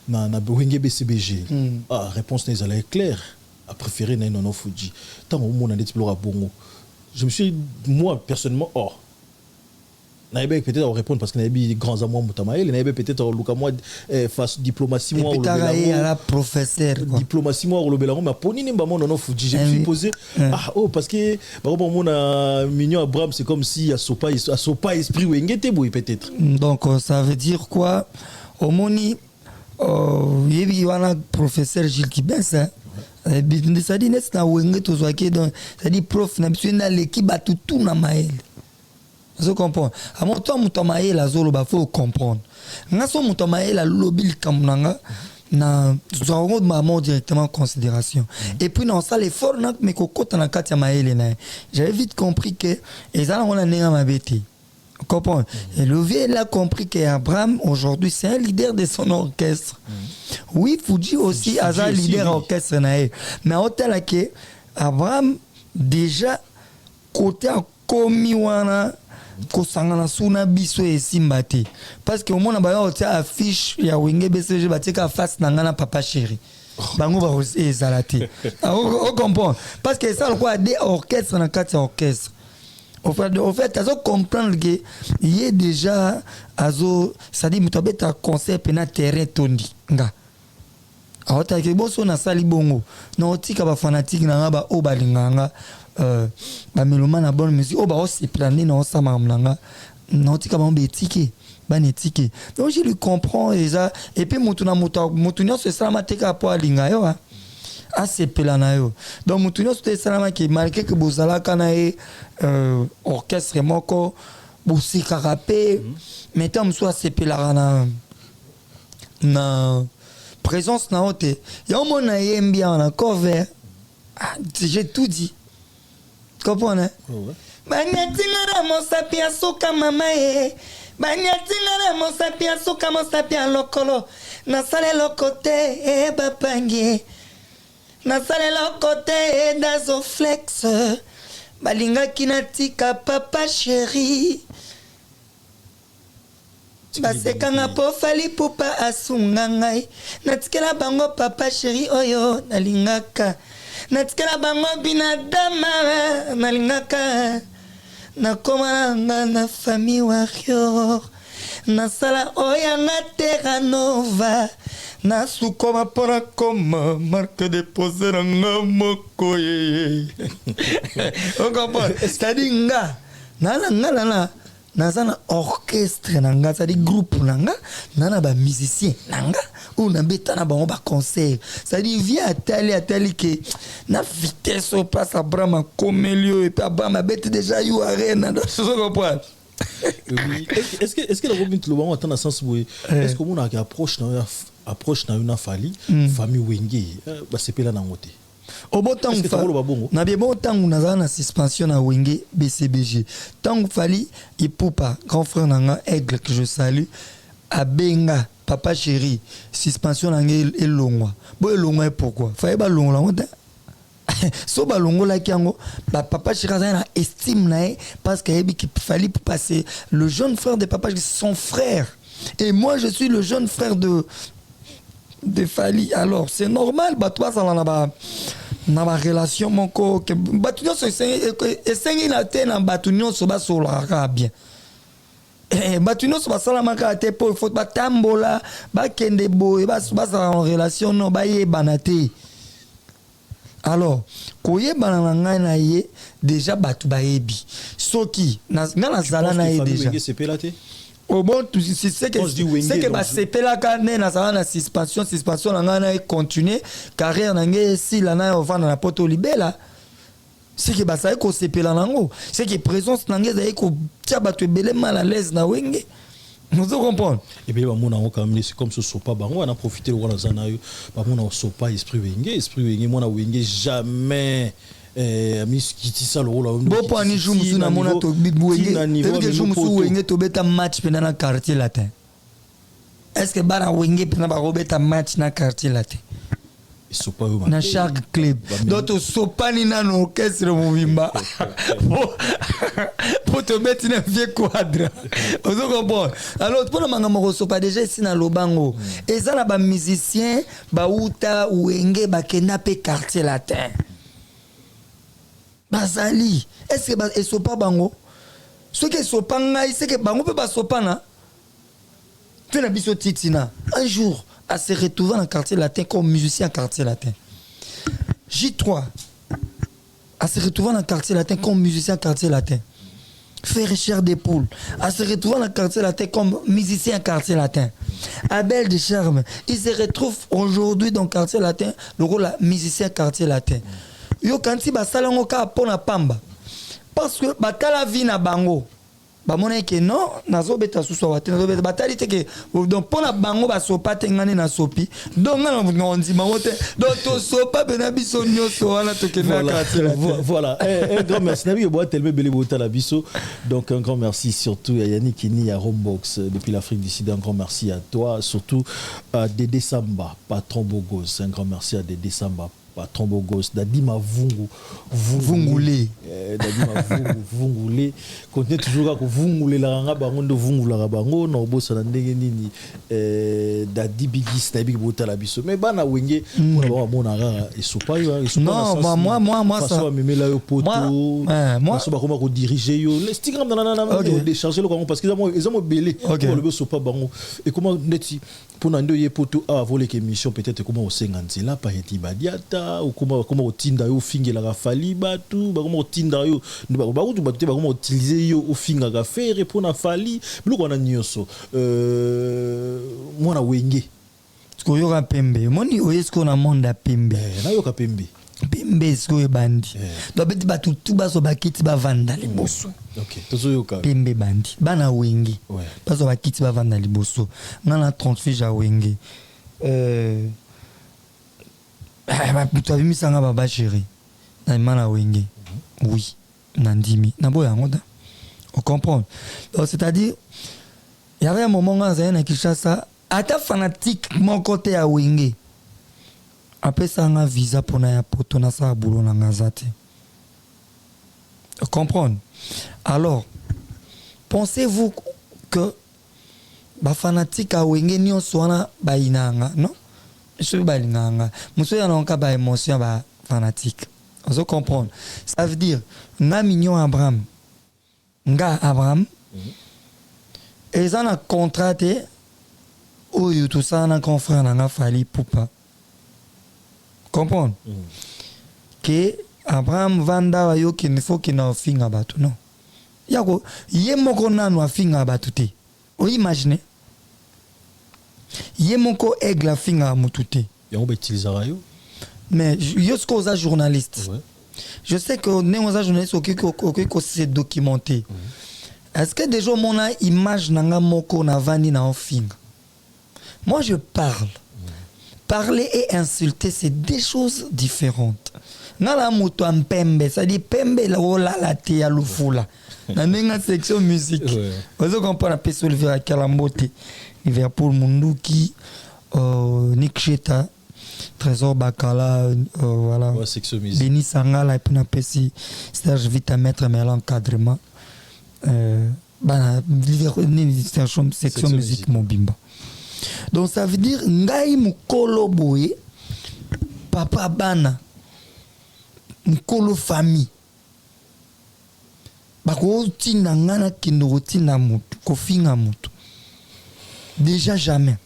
Wenge BCBG. Réponse n'est claire, à préférer Nono Fuji. Tant au monde on a exploré Bongo. Je me suis moi personnellement Naïbe peut-être répondre parce que Naïbe grands amours Moutamaël, Naïbe peut-être Luka moi face diplomatie moi au à la professeur diplomatie moi au Lobelango mais poni nimba mon non Fuji je me suis posé parce que par exemple mon Mignon Abraham c'est comme si à sopa esprit Wengete boy peut-être. Donc ça veut dire quoi au moni yebi wana professeur Gilles Kibensa ça dit n'est na Wengete zo qui donc ça dit prof na biso na l'équipe tout na maël. Je comprends. À mon temps, Moutamae la zolo ba faut comprendre. Ngaso Moutamae la lobby kamnanga na zoro maman directement en considération. Et puis dans ça l'effort nak mais kokota na katia maele na. J'avais vite compris que ezala on a nenga mabeti. Comprends. Et le vieux il a compris que Abraham aujourd'hui c'est un leader de son orchestre. Oui, Fuji aussi a un leader orchestre na. Mais autant que Abraham déjà côté komi wana kosangana suna biso esimbate parce que au monde ba yo tia affiche ya Wenge BCG batika face na ngana papa chéri bango ba ezalati on comprend parce que ça quoi des orchestres na quatre orchestres au fait azo comprendre que il est déjà azo ça dit mutabeta concert na terrain tondi nga awata ke boso na sali bongo no tika ba fanatique na ba o balinganga ba meloma na bonne musique o ba o se planer na o sama mlanga non tika ba mbetike ba netike donc je le comprends déjà et puis mutuna c'est ça mateka po alinga yo asepela na yo donc mutu nyonso te esalamaki malgré que bozalaka na ye orchestre moko bosikaka mpe mais ntango mosusu asepelaka na présence na yo te ya omona yembi awa na cover j'ai tout dit comprendre banyatinga na mosapi ya soka mama ye banyatinga na mosapi ya soka mosapi ya lokolo nasala eloko te bapangi nasala eloko te dazoflex balingaki natika papa chéri basekanga po fali pupa asunga ngai natikela bango papa chéri oyo nalingaka natikela bango binadama nalingaka nakoma nanga na famille warrior nasala oyanga Terranova nasukoma mpona koma marque depose nanga moko ye c'est-à-dire nga nana naza na orchestre nanga c'est-à-dire groupe nanga nana ba musicien nanga ou nabeta na bango ba concert c'est-à-dire vient atali que na vitesse au passe à brama komelio et puis brama bête déjà you arena donc je comprends. Est-ce que la Robin Tlobango attend dans sens où est-ce que mon approche na une famille Wenge ba sepela na ngote au bon temps na bien bon temps na na suspension na Wenge BCBG tant fali ipupa grand frère nanga Aigle que je salue abenga papa chéri suspension nanga elongwa bo elongwa pourquoi fallait ba longwa ngote so ba longola kiango ba papa chéri na estime na parce qu'il fallait passer le jeune frère de papa son frère et moi je suis le jeune frère de Fali alors c'est normal bah toi ça na ba relation moko que batunyo so esengi na te na batunyo so ba solaka bien batunyo so ba salamaka te po faut ba tambola ba kende boy ba en relation no ba yebana te alors koyebana na ngai na ye déjà batu ba yebi soki na zala na ye déjà au bon c'est que ba sepela kana na ça na suspension na ngana continuer carrière na ngai si la na ovana na poto libela c'est que ba ça ko sepela nango c'est que présence na ngai za ko tia batu belé mal à l'aise na Wenge nous comprenons et bien ba mona quand même c'est comme ce sopa bango on a profité le wana zana yo ba mona sopa esprit Wenge mona Wenge jamais miskiti ça le rôle bon pour ni jour musu na mona to Wenge et que jour musu Wenge to beta match pendant le quartier latin est-ce que bara Wenge pendant ba robeta match na quartier latin sopa na chaque club donc sopa ni na orchestre movimba pour te mettre dans vieux quadre vous comprenez alors pour manga moko sopa déjà ici na lobango et ça na ba musicien ba uta Wenge ba kenda pe quartier latin bazali est-ce que ba sopa bango ce que sopa ngai c'est que bango pe ba sopa na tu na biso titina un jour à se retrouver dans le quartier latin comme musicien quartier latin. J3 à se retrouver dans le quartier latin comme musicien quartier latin. Frère Cher des Poules à se retrouver dans le quartier latin comme musicien quartier latin. Abel de Charme, il se retrouve aujourd'hui dans le quartier latin le rôle de musicien quartier latin. Yo kanti ba salango ka pona pamba parce que batala vie na bango. Ba mona ke non nazo beta suso wate nazo beta batali te ke donc pona bango ba sopa te ngane na sopi donc ngana on dit mamote donc to sopa bena biso nyoso wana to ke na quartier voilà un grand merci nabi boa tellement belé bota la biso donc un grand merci surtout à Yannick Kini à Rombox depuis l'Afrique du Sud un grand merci à toi surtout à Dédé Samba patron Bogos un grand merci à Dédé Samba patron Bogos Dadima Vungulé Dadima Vungulé continue toujours à Vungulé la ranga bango de Vungula bango na bossa na ndenge nini Dadi Bigis na big bota la biso mais bana Wenge on mona ra esopa yo non moi ça memela yo poto moi so ba koma ko diriger yo le Instagram na décharger le parce que ils ont belé le besopa bango et comment neti pour nando ye poto a voler que mission peut-être comment au 50 là pas eti badiata ou comment otinda yo fingela ka fali batu ba comment otinda yo ba kutu batute ba comment utiliser yo au finga ka faire pour na fali biloko na nyoso moi na Wenge Koyoka pembe. Moni oyesko na monde a pembe. Na yoka pembe. Pembe sko e bandi. Do beti ba tutu ba so ba kiti ba vanda liboso. OK. Tozo yoka. Pembe bandi. Bana wengi. Ouais. Ba so ba kiti ba vanda liboso. Ngana 38 ja wengi. Tu as vu misanga baba chéri. Na mana wengi. Oui. Nandimi. Na boya ngoda. On comprend. Donc c'est-à-dire il y avait un moment où Zayn Kishasa ata fanatique mon côté à Wenge. Après ça un visa pour na poto na sa boulot na ngazate. Comprendre. Alors pensez-vous que ba fanatique à Wenge ni on soit ba inanga, non? Je ba inanga. Muso ya nonka ba émotion ba fanatique. Vous comprenez? Ça veut dire nga mignon Abraham. Nga Abraham. Et ça a contraté où tout ça na confrère na fali poupa. Comprendre? Que Abraham vanda wa yo qu'il faut qu'il na finga batu non. Yako yemoko nanu afinga batu te. O imagine. Yemoko aigle finga mutute. Yango ba utilisera yo. Mais yo ce cause journaliste. Ouais. Je sais que né on journaliste qui se documenter. Est-ce que déjà mon image nanga moko na vandi na ofinga? Moi je parle. Parler et insulter c'est deux choses différentes. Nala moto mpembe, ça dit pembe la la te ya lufula. Na nenga section musique. Vous comprenez pas sur le vers Kalambote. Liverpool Munduki Nick Cheta Trésor Bakala voilà. Ouais, section musique. Denis Sangala et puis na pesi Serge Vita mettre mais l'encadrement. Section musique Mobimba. Donc ça veut dire ngai mukolo boye papa bana mukolo famille bako tina ngana kindo tina mutu kofinga mutu déjà jamais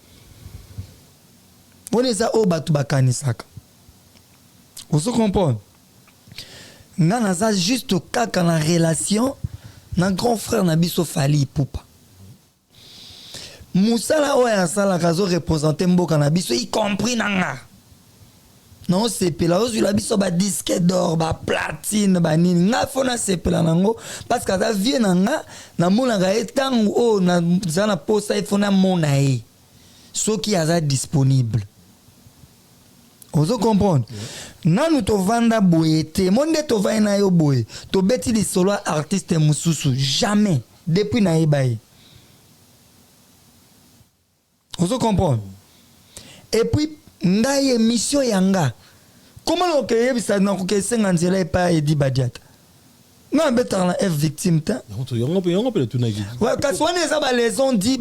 on est au batu bakanisaka vous comprenez ngana ça juste kaka na relation na grand frère na biso fali poupa musala oya sala kazo représenter mboka na biso y compris nanga non sepela ozu la biso ba disque d'or ba platine ba nini nga fona sepela nango parce que ça vient nanga na mona ga etangu o na zana posa ifona mona e so qui aza disponible. Ozo comprendre nanu to vanda boyete monde to va na yo boye to beti li solo artiste mususu jamais depuis na ebaye. Vous comprenez? Et puis, nga émission yanga. Comment on peut y ça dans que 50 et pas Edi Badiat? Non, better la F victime ta. On peut tout naïf. Ouais, quand on est ça les ont dit,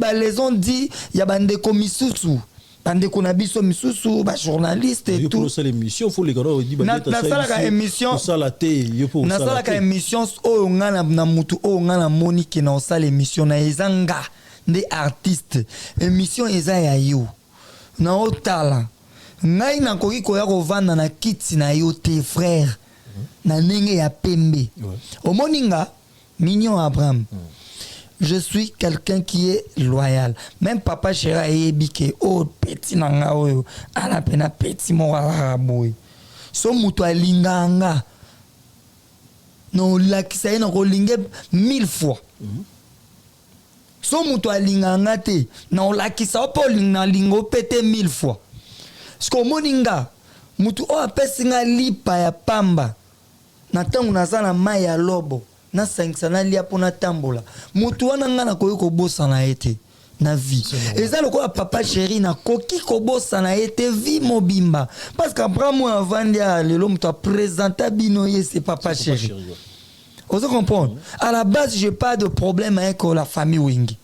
il y a bande komisusu. Bande konabiso misusu, ba journaliste et tout. Pour ça l'émission, faut les gars Edi Badiat. Na sala ka émission. Ça la té, yo pour ça. Na sala ka émission o ngana na mutu o ngana Monique na sala émission na ezanga. Des artistes émission eza ya yo na otala ngai na koki ko ya kovanda na kiti na yo te frère na ndenge ya pembe omoninga mignon Abraham je suis quelqu'un qui est loyal même papa chéra ebike o petit nanga oyo ala pena petit mo boy so muto alinganga no lakisa ina ko linge 1000 fois so muto alinganga te na olakisa opo na lingo pete 1000 fois sko moninga mutu o apesinga lipa ya pamba na tangu nazana mai ya lobo na sangisa na lia pona tambola mutu wana nga na koyi kobosa na ete na vie eza lokola papa chéri na koki kobosa na ete vie mobimba parce que après moi avandi ya lelo mutu a présenter bino ye c'est papa chéri. Vous comprenez? À la base, je n'ai pas de problème avec la famille Wenge.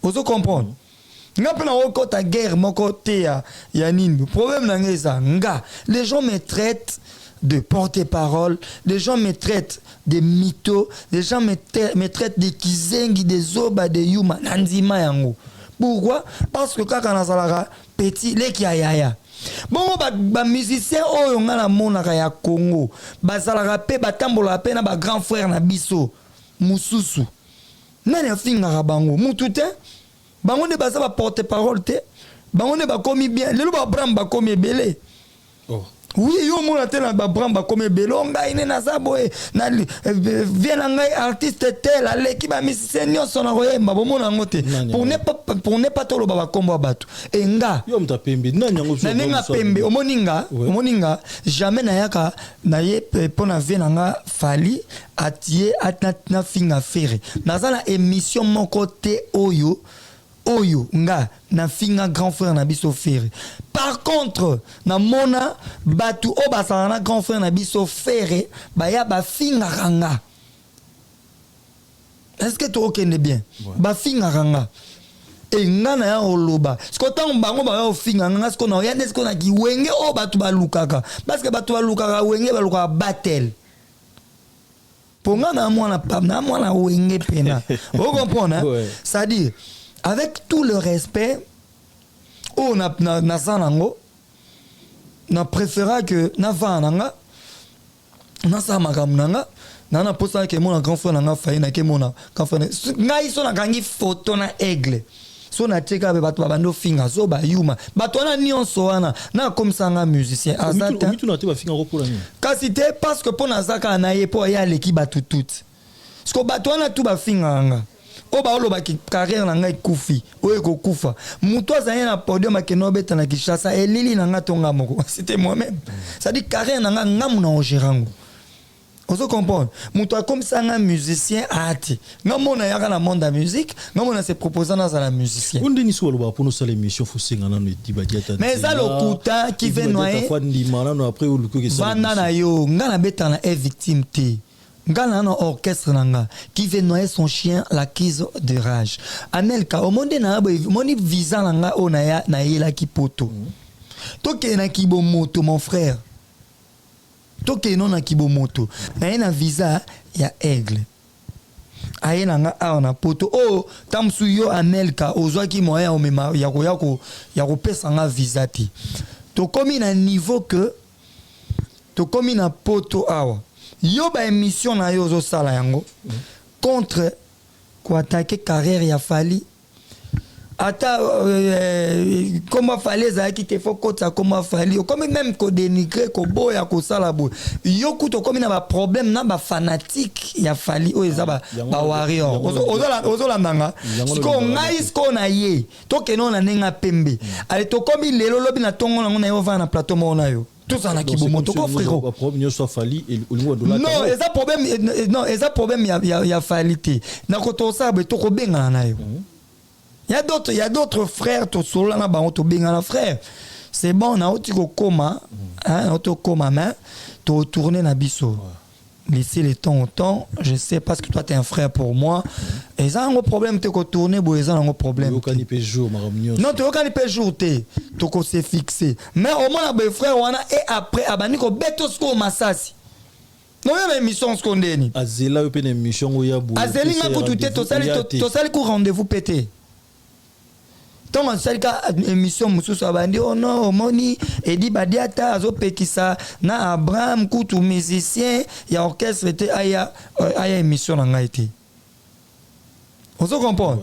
Vous comprenez? Ta guerre, mon côté, le problème, les gens me traitent de porte-parole, les gens me traitent de mythos, les gens me traitent de kizengi, de zoba, de yuma, nanzima yango. Pourquoi? Parce que quand on a petit, les kiayaya. Bon, ba musicien oyo nga na monaka ya Congo bazalaka pe batambola pe na ba grand frère na biso mususu nani afingaka bango mutu te bango nde baza ba porte parole te bango ne bakomi bien lelo ba Abraham bakomi ebele. Oh. Oui, yo mona tena ba Abraham bakomi ebele ngai ne naza boye na vient ngai artiste tel aleki ba musicien nyonso na koyemba bomona ngo te pour ne pas tolo ba kombo bato enga yo mta pembe nani yango na ninga pembe omoninga jamais na yaka na ye pona vient nga fali atie atna finga fere naza na émission moko te oyo nga na finga grand frère na biso fere. Par contre na mona batu o basala na grand frère na biso fere baya ba finga ranga. Est-ce que tu okende bien? Ba finga ranga. E nga na ya oloba. Sko tango bango ba yo finga nga sko na yande sko na ki wenge o batu ba lukaka. Parce que batu ba lukaka wenge ba lukaka battle. Ponga na mwana wenge pena. Vous comprenez? C'est-à-dire avec tout le respect, on a préféré que na vananga na sa makamnanga na posa que mon grand frère na faille na ke mon grand frère ngai so na gangi photo na aigle so na cheka be bato bando finga so ba yuma bato na nyonso wana na comme ça nga musicien azata tu na te ba finga ko pour la nuit kasi te parce que pona zaka na ye po ya leki batu tout parce que bato na tout ba finga nga o ba oloba ki carrière na ngai kufi o eko kufa muto azanye na podium akenobeta na Kinshasa elili na nga tonga moko c'était moi-même ça dit carrière na nga ngamu na ogerango ozo comprendre muto a comme ça un musicien ati ngamona yaka na monde de musique ngamona se proposer na za la musicien on deni so loba pour nous ça l'émission faut singa na diba diata mais ça le kuta qui veut noyer après ou le que ça vanda na yo ngana beta na est victime te ngana na orchestre nanga qui veut noyer son chien la crise de rage Anelka au monde na moni visa nanga onaya na yela kipoto toke na kibo moto mon frère toke non na kibo moto na yena visa ya aigle aye nanga a na poto o tamsu yo Anelka ozwaki moya o mema ya ko pesa nga visa ti to komi na niveau que to komi na poto awa yo ba émission na yo zo sala yango contre ko attaquer carrière ya Fally ata comment Fally za ki te faut kota comment Fally comme même ko dénigrer ko boya ko sala bo yo kuto comme na ba problème na ba fanatique ya Fally o eza ba warrior ozola ndanga sko ngai sko na ye to kenon na nenga pembe ale to komi lelo lobi na tongo na yo va na plateau mo na yo tout ça na kibomoto ko frérot non eza problème ya Fally te na ko to sa be to ko benga na yo il y a d'autres frères to solo na ba to benga na frère c'est bon na oti ko koma hein auto koma mais to tourner na biso laisser le temps au temps je sais parce que toi tu es un frère pour moi et ça un problème te ko tourner bo ça un problème non tu okani pe jour te to ko se fixer mais au moins na frère wana et après abani ko beto sko masasi non il y a une émission skondeni azela yo pe na émission o ya bo azeli nga ko tout to sali ko rendez-vous pété. Tant on sait que émission mususu abandi oh non moni edi badiata azo pekisa na Abraham kutu musicien ya orchestre te aya émission na ngaiti on se comprend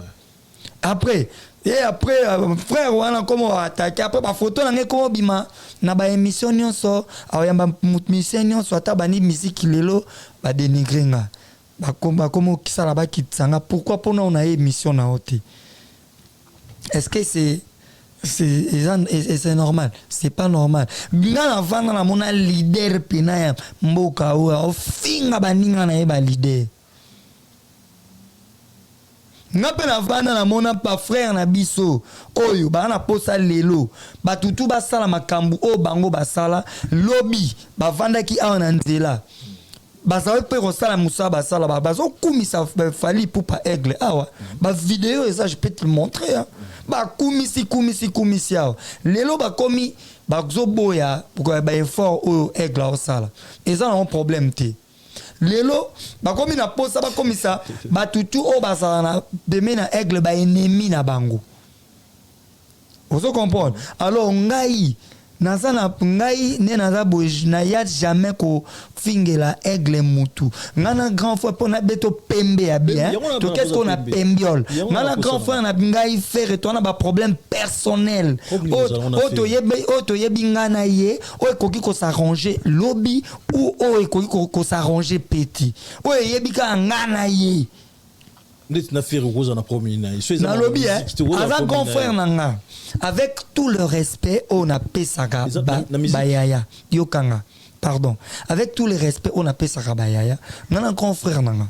après frère wana comment attaquer après ba photo na nge ko bima na ba émission nyonso ayamba musicien nyonso ata bani musique lelo ba dénigrer nga ba comme kisala ba kitsanga pourquoi pona on a émission na oti. Est-ce que c'est normal? C'est pas normal. Nga vana na mona leader pena ya mboka o finga baninga na eba leader. Nga pena vana na mona pa frère na biso oyo ba na posa lelo batutu basala makambu o bango basala lobby bavanda ki a na nzela. Bazawe pe rosala musa basala bazo kumisa Fally pour pas aigle awa ba vidéo et ça je peux te le montrer hein. Ba kumisi awa lelo ba komi ba zo boya pour ba effort au aigle osala et ça un problème te lelo ba komi na posa ba komisa ba tutu o basala na deme na aigle ba ennemi na bango ozo comprendre alors ngai naza na ngai ne naza boye na ya jamais ko fingela aigle mutu ngana grand frère pona beto pembe ya bien to qu'est-ce qu'on a pembiol ngana grand frère na ngai faire to na ba problème personnel to yebi ngana ye o ekoki ko s'arranger lobby ou o ekoki ko s'arranger petit o yebi ka ngana ye na faire rose na promina na lobby azan grand frère nanga avec tout le respect on a pesaka bayaya yokanga pardon avec tout le respect on a pesaka bayaya nana grand frère nanga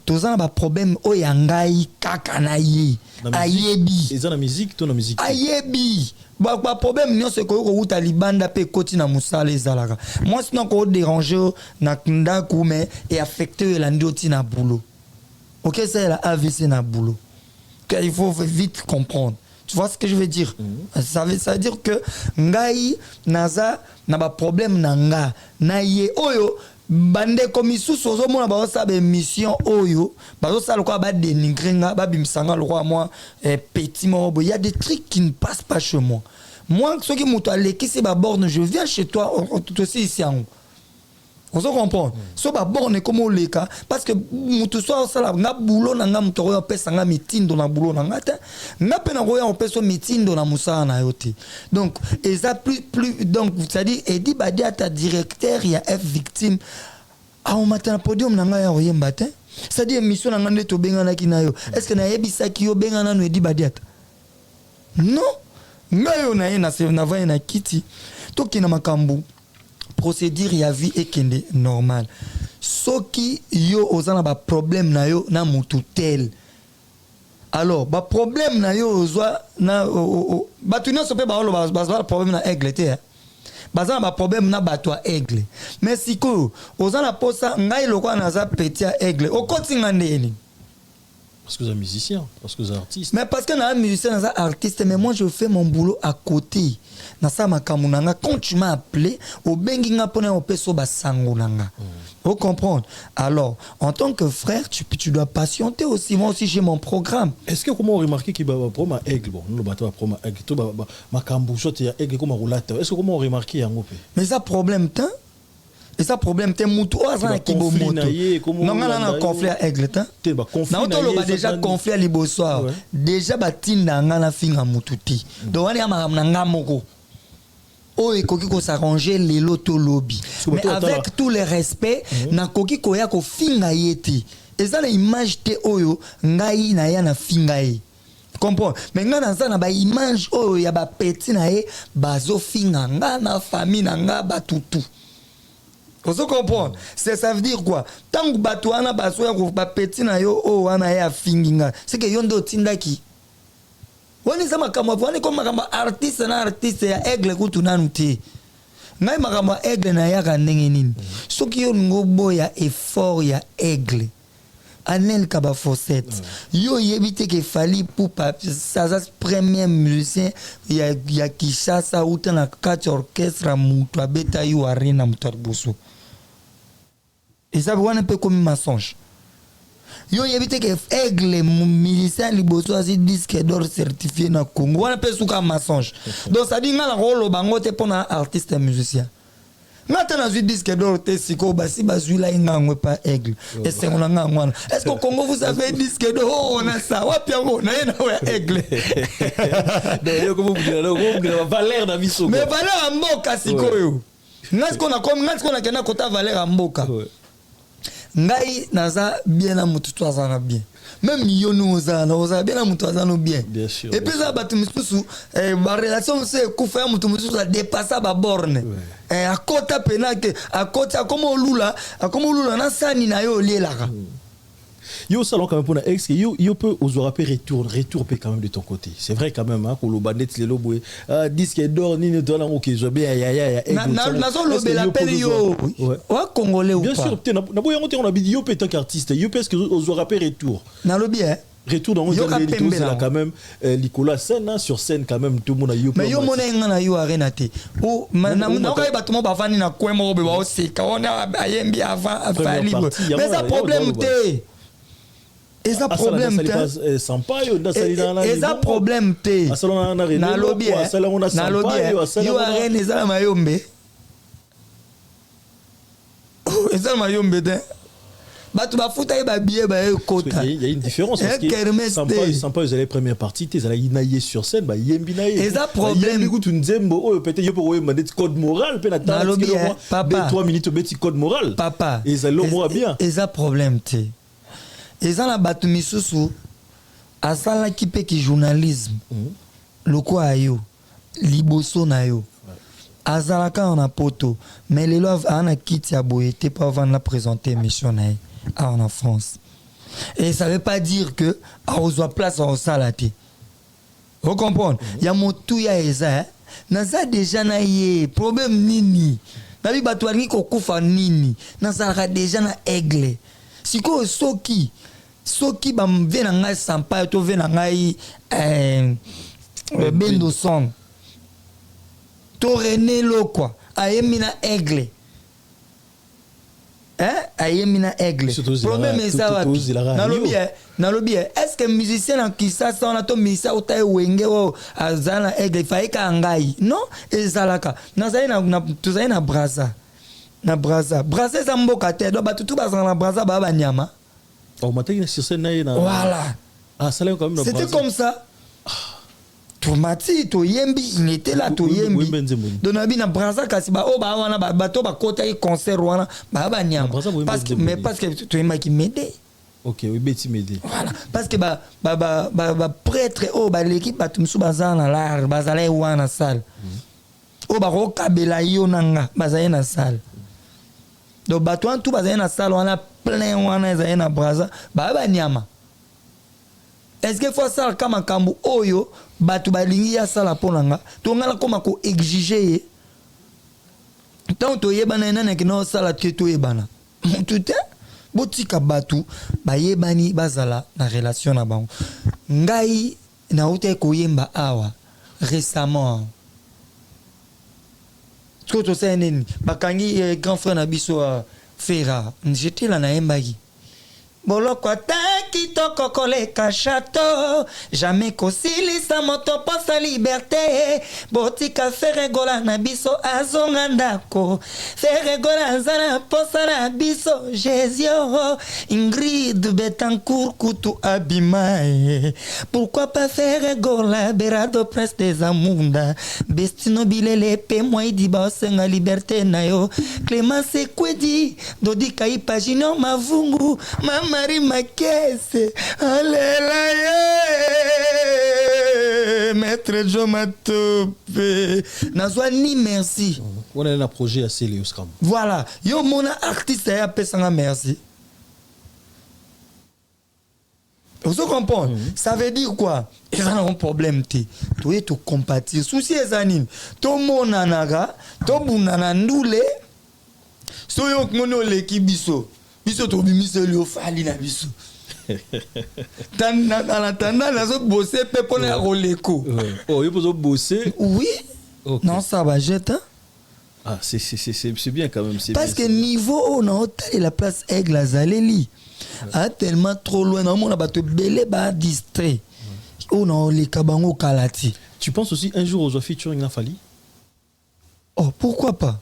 tozana ba problème o yangai kaka na ye ayebi eza na musique to na musique ayebi ba problème nyonso ko uta libanda pe koti na musala ezalaka moi sinon ko déranger na ndaku mais et affecter la ndioti na boulot. Ok, c'est la AVC na boulot. Il faut vite comprendre. Tu vois ce que je veux dire? Ça veut dire que ngai naza na ba problème na nga na ye oyo bande komisu sozo mona ba sa be mission oyo ba so sala ko ba dénigrer nga ba bimsanga le roi moi petit mo il y a des trucs qui ne passent pas chez moi. Moi ce qui muto aleki c'est ba borne je viens chez toi tout aussi ici en on se comprend. So ba borne comme le cas parce que mutu so sala nga boulot na nga muto yo pesa nga mitindo na boulot na nga te nga pe na roya on pesa mitindo na musala na yote. Donc et ça plus donc ça dit et dit ba dia ta directeur il y a F victime a on matin podium na nga ya royemba te ça dit émission na nga ndeto benga na kinayo est-ce que na yebisa ki yo benga na no e dit ba dia non nga yo na ye na se na va na kiti to kina makambu procédure ya vie ekende normal soki yo ozana ba problème na yo na mutu tel alors ba problème na yo ozwa na batu nyonso pe baolo bazwa problème na aigle te bazana ba problème na bato ya aigle mais siko ozana posa ngai lokwa naza petit ya aigle okotinga ndeni parce que vous êtes musicien, parce que vous êtes artiste. Mais parce que je suis musicien, je suis artiste, mais moi je fais mon boulot à côté. Quand tu m'as appelé, au benginga pona au peso basango nanga. Vous comprenez? Alors, en tant que frère, tu dois patienter aussi. Moi aussi j'ai mon programme. Est-ce que comment on remarque qu'il y a un problème aigle bon, nous bateau problème aigle, tout ma cambucho il y a aigle comme un roulateur. Est-ce que comment on remarque il y a un peu? Mais ça problème temps. Et ça problème t'es moutou azana kibo moto non ngana conflit à aigle ta na otolo ba déjà conflit à libosoir déjà batinda ngana finga mututi donc wani amam na ngamoko o ekoki ko s'arranger les loto lobby mais avec tout le respect na koki ko ya ko finga yeti eza na image te oyo ngai na ya na finga ye comprends mais ngana za na ba image oyo ya ba petit na ye bazo finga ngana famille na nga batutu. Vous comprenez? Ça veut dire quoi? Tant que Batouana Basoya ba petit na yo o wana ya finginga. C'est que yondo tindaki. Wani sama kama wani comme kama artiste na artiste ya aigle kutu nanuti. Ngai makama aigle na ya kanenge nini. Soki yo ngobo ya effort ya aigle. Anel Kaba Fossette. Yo yebite ke fali pour ça premier musicien ya Kishasa uta na 4 orchestre mutu abeta yu arena mutarbuso. Et ça va un peu comme un mensonge. Yo yebite ke aigle musicien liboso asi disque d'or certifié na Congo. Wana pe suka mensonge. Donc ça dit ngala rolo bango te pona artiste et musicien. Maintenant, je dis que d'autres siko basi bazula ingangwe pas aigle. Et c'est on ngangwana. Est-ce qu'au Congo vous avez dit que on a ça? Wapi yango na yena wa aigle. D'ailleurs comment vous dire là, valeur na biso. Mais valeur mboka siko yo. Ngas qu'on a kena kota valeur mboka. Ngai naza bien na mutu twazana bien. Même yo nous oza bien na mutu twazana bien. Et puis ça batu misusu ba relation c'est kufa mutu misusu a dépasser ba borne. À côté penake à côté comme olula na sani na yo lielaka. Yo salon quand même pour ex yo peut aux rapper retour quand même de ton côté. C'est vrai quand même hein pour le bandit les loboué disque d'or ni ne donne OK je bien ya na so lobe la pelle yo wa congolais ou pas. Bien sûr na boyango te on a dit yo peut tant qu'artiste yo parce que aux rapper retour. Na lobby hein. Retour dans le là quand même Nicolas scène sur scène quand même tout le monde a yo. Mais yo mona ngana yo arena te. O na ka ba tumo ba fani na kwemo be ba o seka on a ayembi avant libre. Mais ça problème te. eza problème te sampayo ndasali na eza problème te nalobi yo arène eza na mayombe eza na mayombe te bato bafutaki babillet bayekota. Il y a une différence parce que Sampaio ezali première partie te ezalaki na ye sur scène bayembi na ye eza problème kutu nzembo oyo peut-être yo po oyemba ndeti code moral pe na tala 3 minutes obeti code moral papa ezali lomo bien eza problème te eza na bato misusu asalaki mpe ki journalisme lokwa yo liboso na yo azalaka na poto mais lelo ana kiti ya boye te po avant la présenter émission na ye en France. Et ça veut pas dire que à place en salati. Vous comprenez? Il y a mon tout ya eza. Naza déjà na ye problème nini. Nabi batwani ko kufa nini. Naza déjà na aigle. Siko soki bam vena ngai Sampaio to vena ngai Bendo Song. To René lo quoi. Ayemina aigle. Ayemina aigle. Problème est ça. Nalobi est-ce que musicien en Kinshasa on a to misa utai wenge o azana aigle faika ngai non ezalaka nazali na tuzali na braza za mboka te do batutu bazana na braza baba nyama mataki na sur scène na voilà ça quand même c'était comme ça. Tomati to yembi il était là to yembi donabi na braza kasi ba o ba wana ba to ba kota i concert wana ba nyama parce que to yemba ki m'aider. OK oui beti m'aider voilà parce que ba prêtre o ba l'équipe ba tumsu bazana la bazala wana salle o ba ro kabela yo nanga bazana na salle donc ba to tout bazana na salle wana plein wana za na braza ba nyama. Est-ce que faut ça comme kambu oyo batu balingi ya sala ponanga to ngala koma ko exiger tant to yebana nana kino sala to yebana tout botika batu bayebani bazala na relation na bango ngai na uta ko yemba awa récemment to ça nini bakangi grand frère na biso Ferra j'étais là na yembagi boloko taki toko koleka château jamais kosilisa moto posa liberté botika feregola na biso azonga ndako feregola zana posa na biso Jesio Ingrid Betancourt kutu abimae pourquoi pas feregola berado prince des amunda bestino bilele pe moi di basenga liberté na yo Clémence Kwedi dodi kai pagino mavungu Marie Makese, alléluia, maître Jomatope. Nazwa ni merci. On a un projet à Célius Cam. Voilà, yo mona artiste ya pesanga merci. Vous comprenez? Ça veut dire quoi? Il y a un problème. Tu es tout compatir. Souci ezanin. To monanaga, to bunana ndoule. So yo mono leki biso. Biso to bimise lio fali na biso. Dans tanda na zo bosser pe pona roleko. Oh, il faut bosser. Oui. Okay. Non, ça va jette. Ah, c'est bien quand même. Parce que niveau on a hôtel la place Aigle Azaleli. Ah, tellement trop loin. On a bateau belé ba distrait. On a les kabango kalati. Tu penses aussi un jour aux featuring na Fali? Oh, pourquoi pas?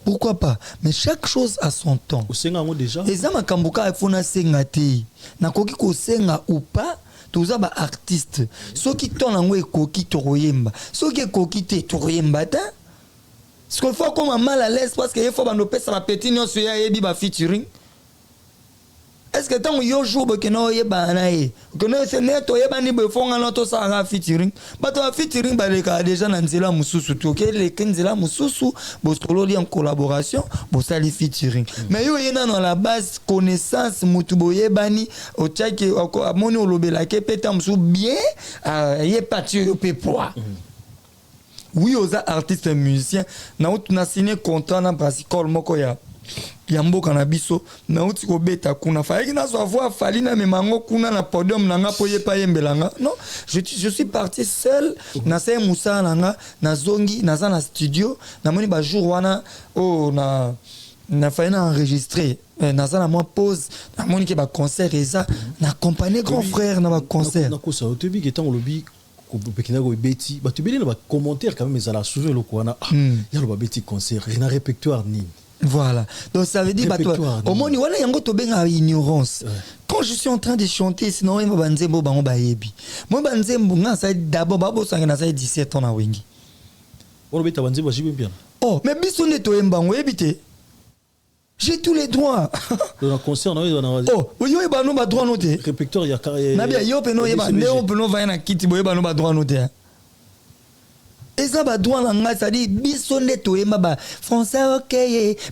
Pourquoi pas? Mais chaque chose a son temps. Au senga mo déjà. Et ça ma kambuka il faut na senga te. Na koki ko senga ou pas, tous ba artiste. Ceux qui ton ngo ekoki toroyemba. Ceux qui ekoki te toroyemba ta. Ce qu'il faut comme mal à l'aise parce que il faut bando pesa ba petit nyo soya yebi ba featuring. Est-ce que tant yo jour que no yeba na e. Que no se neto yeba ni be fonga no to sa featuring. Ba to featuring ba le ka déjà na nzela mususu to ke le nzela mususu bo solo li en collaboration bo sali featuring. Mais yo yena dans la base connaissance mutu bo yebani o tchaki amoni olobela ke peta musu bien ye pati yo pe poa. Oui aux artistes musiciens na signé contrat na brassicole moko ya mboka na biso na uti ko beta kuna faiki na so voir fali na memango kuna na podium nanga po yepa yembelanga non je suis parti seul na sai musa nanga na zongi na studio na moni ba jour wana na faina enregistrer naza na moi pause namoni ke ba concert eza na accompagner grand frère na ba concert na ko sa otebi ke tant lobby ko bekina ko beti ba tubeli na ba commentaire quand même mais ala souver le ko na ya lo ba beti concert na répertoire ni. Voilà. Donc ça veut dire au moins voilà yango to benga ignorance. Quand je suis en train de chanter sinon moi banzembo bango bayebi. Moi banzembo nga ça d'abord babo sanga na ça 17 ans na wengi. On beta banzembo jibe bien. Oh, mais biso ne to embango ebité. J'ai tous les droits. Dans un concert na oh, yo ba no ba droit noté. Répertoire ya carré. Na bien yo peno yeba ne on peno va na kiti boye ba no ba droit noté. Eza ba droit na nga ça dit biso ne to emba ba français OK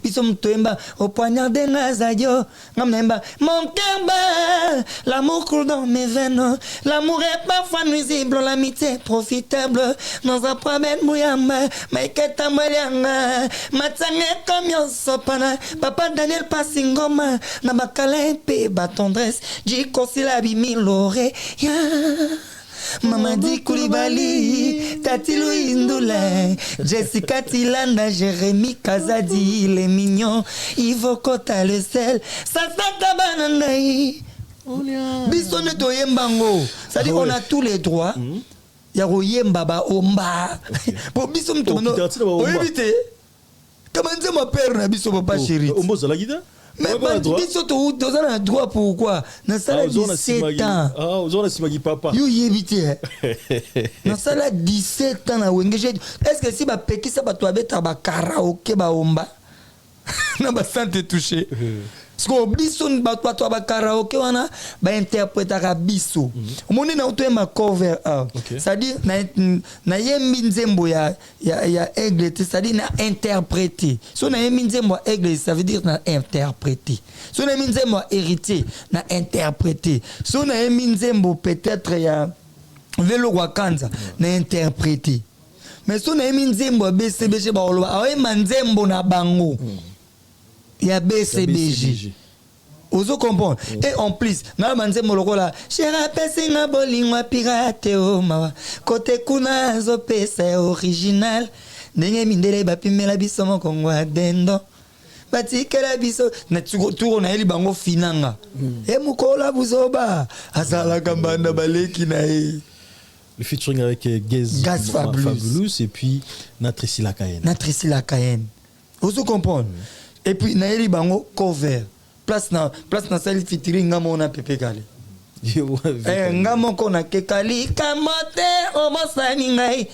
biso to emba au poignard de nazayo ngamemba mon cœur bat l'amour coule dans mes veines l'amour est parfois nuisible l'amitié est profitable dans un problème mouyama maiketa malianga matsange comme yo sopana papa Daniel Passingoma na bakala pe ba tendresse ji kosila bimi lore ya Mamadi Koulibaly, Tati Louis Ndoula, Jessica Tilanda, Jérémy Kazadi, les mignons, Ivo Kota le sel, Sasata Bananaï. Bisone to yembango. C'est-à-dire qu'on a tous les droits. Ya royemba ba omba. Pour bisom to no. Oui vite. Comment dire mon père na biso papa chéri. Ombo za la guida. Mais biso to dans un droit pourquoi? Na sala 17 ans. Ah, ozona simagi papa. Yo yebite. Na sala 17 ans na wenge. Est-ce que si ba peki ça ba to abeta ba karaoke ba omba? Na ba santé touché. Parce que biso ba to ba karaoke wana ba interpréter biso. Omoni na to ma cover c'est-à-dire na yembi nzembo ya aigle, c'est-à-dire na interpréter. So na yembi nzembo aigle ça veut dire na interpréter. So na yembi nzembo héritier na interpréter. So na yembi nzembo peut-être ya Velo Wakanza na interpréter. Mais so na yembi nzembo BCBG ba oloba ayemba nzembo na bango. Il y a BCBG. Ozo comprendre. Et en plus, na manze moloko la, chéra pesi nga bolingwa pirate o mawa. Kote kuna zo pesa original. Ndenge mindele bapimela biso mokongwa dendo. Batikela biso na turo na eli bango finanga. E mukola buzoba. Asala kambanda baleki na e. Le featuring avec Gaz Fabulous et puis Natrici la Cayenne. Natrici la Cayenne. Ozo comprendre. Et puis naeli bango cover place na sali fitiri ngamo na pepe kale ngamo kona ke kali kamote obosani ngai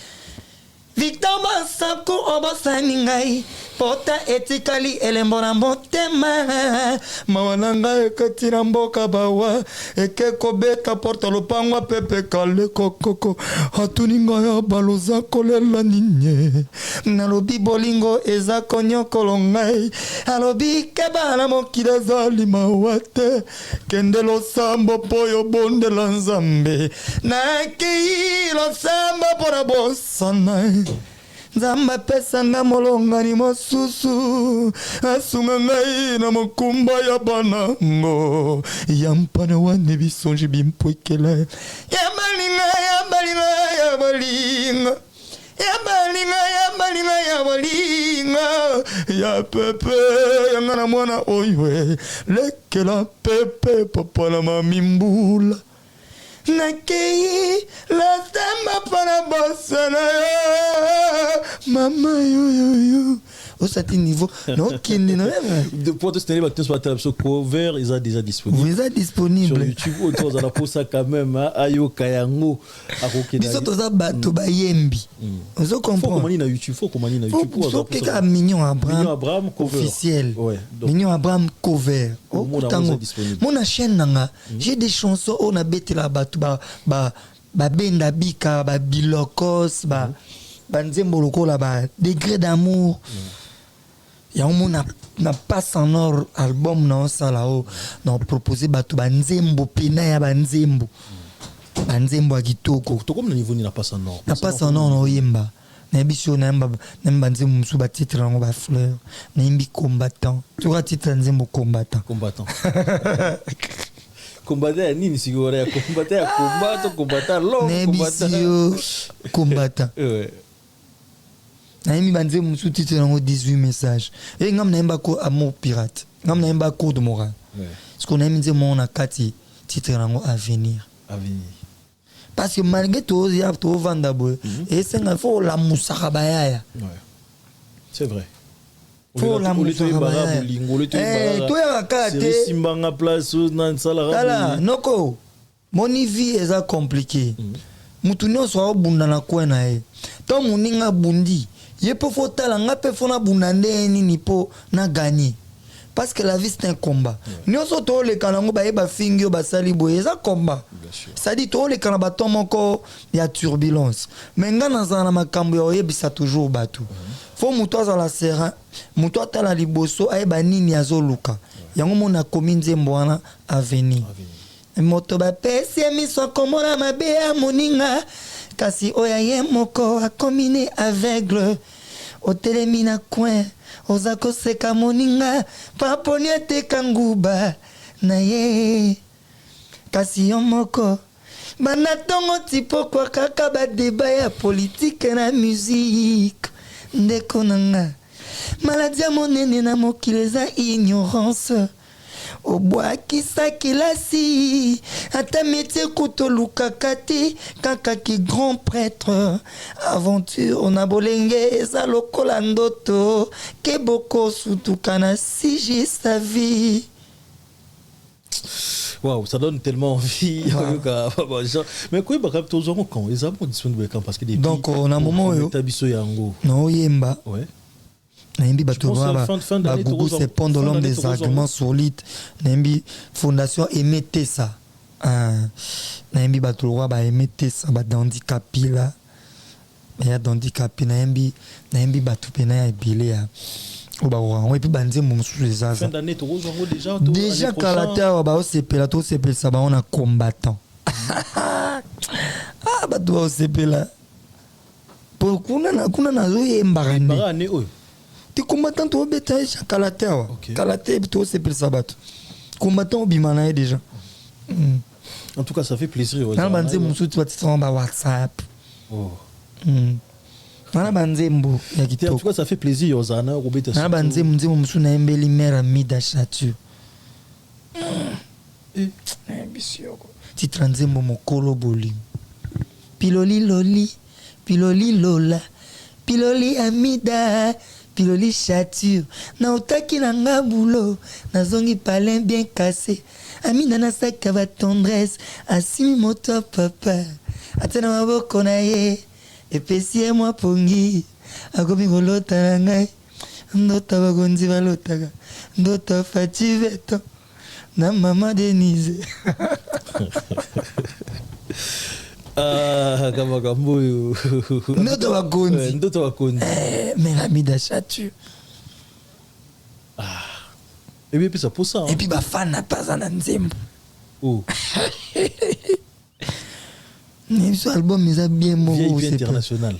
Victor Basaku obosani ngai pota etikali elembo na motema mawananga ekatira mboka bawa eke kobeta porta lopangwa pepe kale kokoko hatuninga ya baloza kolela ninye nalobi bolingo eza konyokolo ngai alobi kebala mokila zali mawate kende losambo poyo bondela nzambe nakei losambo pona bosana Zamba pesa nga molongani mosusu asunga ngai na mokumba ya banango yampana wane bisonji bimpwekela yabalinga ya pepe yanga na mwana oywe lekela pepe papa na mamimbula Nakei la samba para bossana Mama yo au certain niveau non qui n'est de pour te tenir avec toi sur cover ils sont déjà disponibles. Vous êtes disponible sur YouTube autour de la posa quand même ayo kayango akoke na. Biso toza bato bayembi. Ozo comprendre. Faut na YouTube, faut comment na YouTube pour ça que Mignon Abraham officiel. Ouais. Mignon Abraham cover. Mon chaîne nanga, j'ai des chansons on a bêté la bato ba benda bika ba bilokos ba banzembo lokola ba degré d'amour. Ya na passe en or album na sala o na proposer bato banzembo pena ya banzembo banzembo akitoko to comme le niveau ni na passe en or na passe en or no yemba na biso na yemba na banzembo musu ba titre ngo ba fleur na yimbi combattant tu ra titre nzembo combattant combattant nini sigora ya combattant long combattant ouais Naimi banze musu titre nango 18 messages. Et ngam naimba ko amour pirate. ngam naimba cours de morale parce qu'on aime dire mon akati titre nango avenir parce que malgré tout il y a tout vendre boy et c'est il faut la musaka bayaya c'est vrai faut la musaka bayaya to ya kate simbanga place na sala ala noko mon vie est compliqué mutu nyonso abunda na kwena e to muninga bundi ye po fotala nga pe fona bunda ndeni ni po na gagner parce que la vie c'est un combat nyonso to le kanango ba yeba fingio ba sali boye za combat ça dit to le kanaba to moko ya turbulence mais nga na zana makambo ya yebisa toujours batu faut mutu azala serein mutu atala liboso ayeba nini azoluka yango mona komi nzembo wana avenir moto bapesi emiso komona mabe ya moninga kasi oya ye moko akomine aveugle otelemi na coin oza koseka moninga paponi ateka nguba na ye kasi yo moko bana ntongo tipokwa kaka badeba ya politike na musique ndeko nanga maladi ya monene na mokili eza ignorance obwakisa kilasi ata métier kotolukaka te kaka ki grand prêtre aventure na bolenge eza lokola ndoto ke boko sutuka na siji sa vie. Waouh, ça donne tellement envie. Mais quoi, bah quand aux hommes quand ils ont disponible quand parce que des donc on a un moment où non yemba ouais. Naimbi Batouba, Bagougou c'est pendant l'homme des arguments solides. Naimbi Fondation émettait ça. Naimbi Batouba émettait ça. Handicapé là. Il y a handicapé. Naimbi Batoupena et Bilé. Et puis Banzé Moumsou les Azas. Fin d'année, déjà Kalatea, on s'appelle ça, on a combattant. Ah, Batouba, on s'appelle là. Pour qu'on a joué Mbarane. Tu combattant au bétail à Kalatea. Kalatea, tu sais, c'est sabat. Combattant au Bimanae déjà. En tout cas, ça fait plaisir. On a bandé Moussou, tu vas te rendre à WhatsApp. Oh. On a bandé Mbo. En tout cas, ça fait plaisir. On a bandé Moussou, na mbeli mère amida chatu. Tu te rends mon colo boli. Piloli loli, piloli lola, piloli amida. Piloli chature, na otaki na nga boulot, na zongi palin bien cassé. Amina na saka va tendresse, asimi moto papa. Atena maboko na ye, epesi moi pongi. Akomi kolota na ngai, ndota bagonzi balotaka, ndota fati veto, na mama Denise. Ah, Kamakambo. Ndoto wakonzi. Mais la mida chatu. Ah. Et puis ça pour ça. Et puis fan n'a pas un nzembo. Oh. Ce album est bien mort. Vieille international.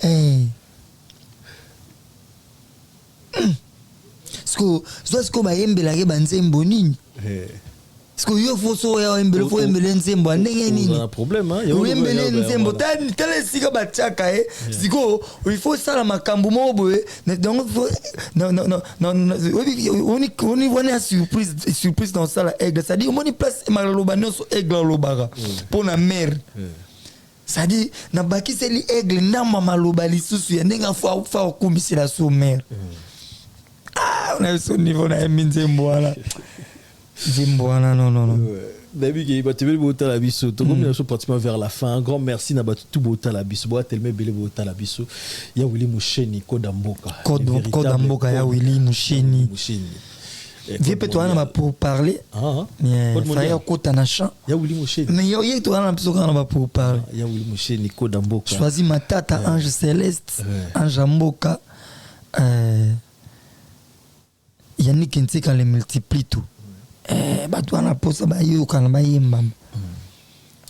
Est-ce que ba yembela ke banzembo nini? Parce que yo faut so ya embele faut embele nzembo ndenge nini. On a un problème hein. Yo embele nzembo tele sika bataka siko il faut ça la makambo mo boye donc non on voit une surprise dans ça la aigle ça dit on place malaloba nyonso aigle lobaka pour na mère. Ça dit na bakiseli aigle na mama loba lisusu ya ndenga fa okumisela so mère. Ah on a ce niveau na nzembo wala. Zimboana, non. David, il va te mettre au talabiso. Tout le monde est pratiquement vers la fin. Un grand merci n'a pas tout beau talabiso. Bois tellement belé beau talabiso. Il y a Willy Moucheni, Kodamboka. Kodamboka, il y a Willy Moucheni. Viens peut-être on va pour parler. Frère Kotanachan. Il y a Willy Moucheni. Mais il y a toi on va pour parler. Il y a Willy Moucheni, Kodamboka. Choisis ma tata Ange Céleste, Ange Amboka. Yannick Ntsika les multiplie tout.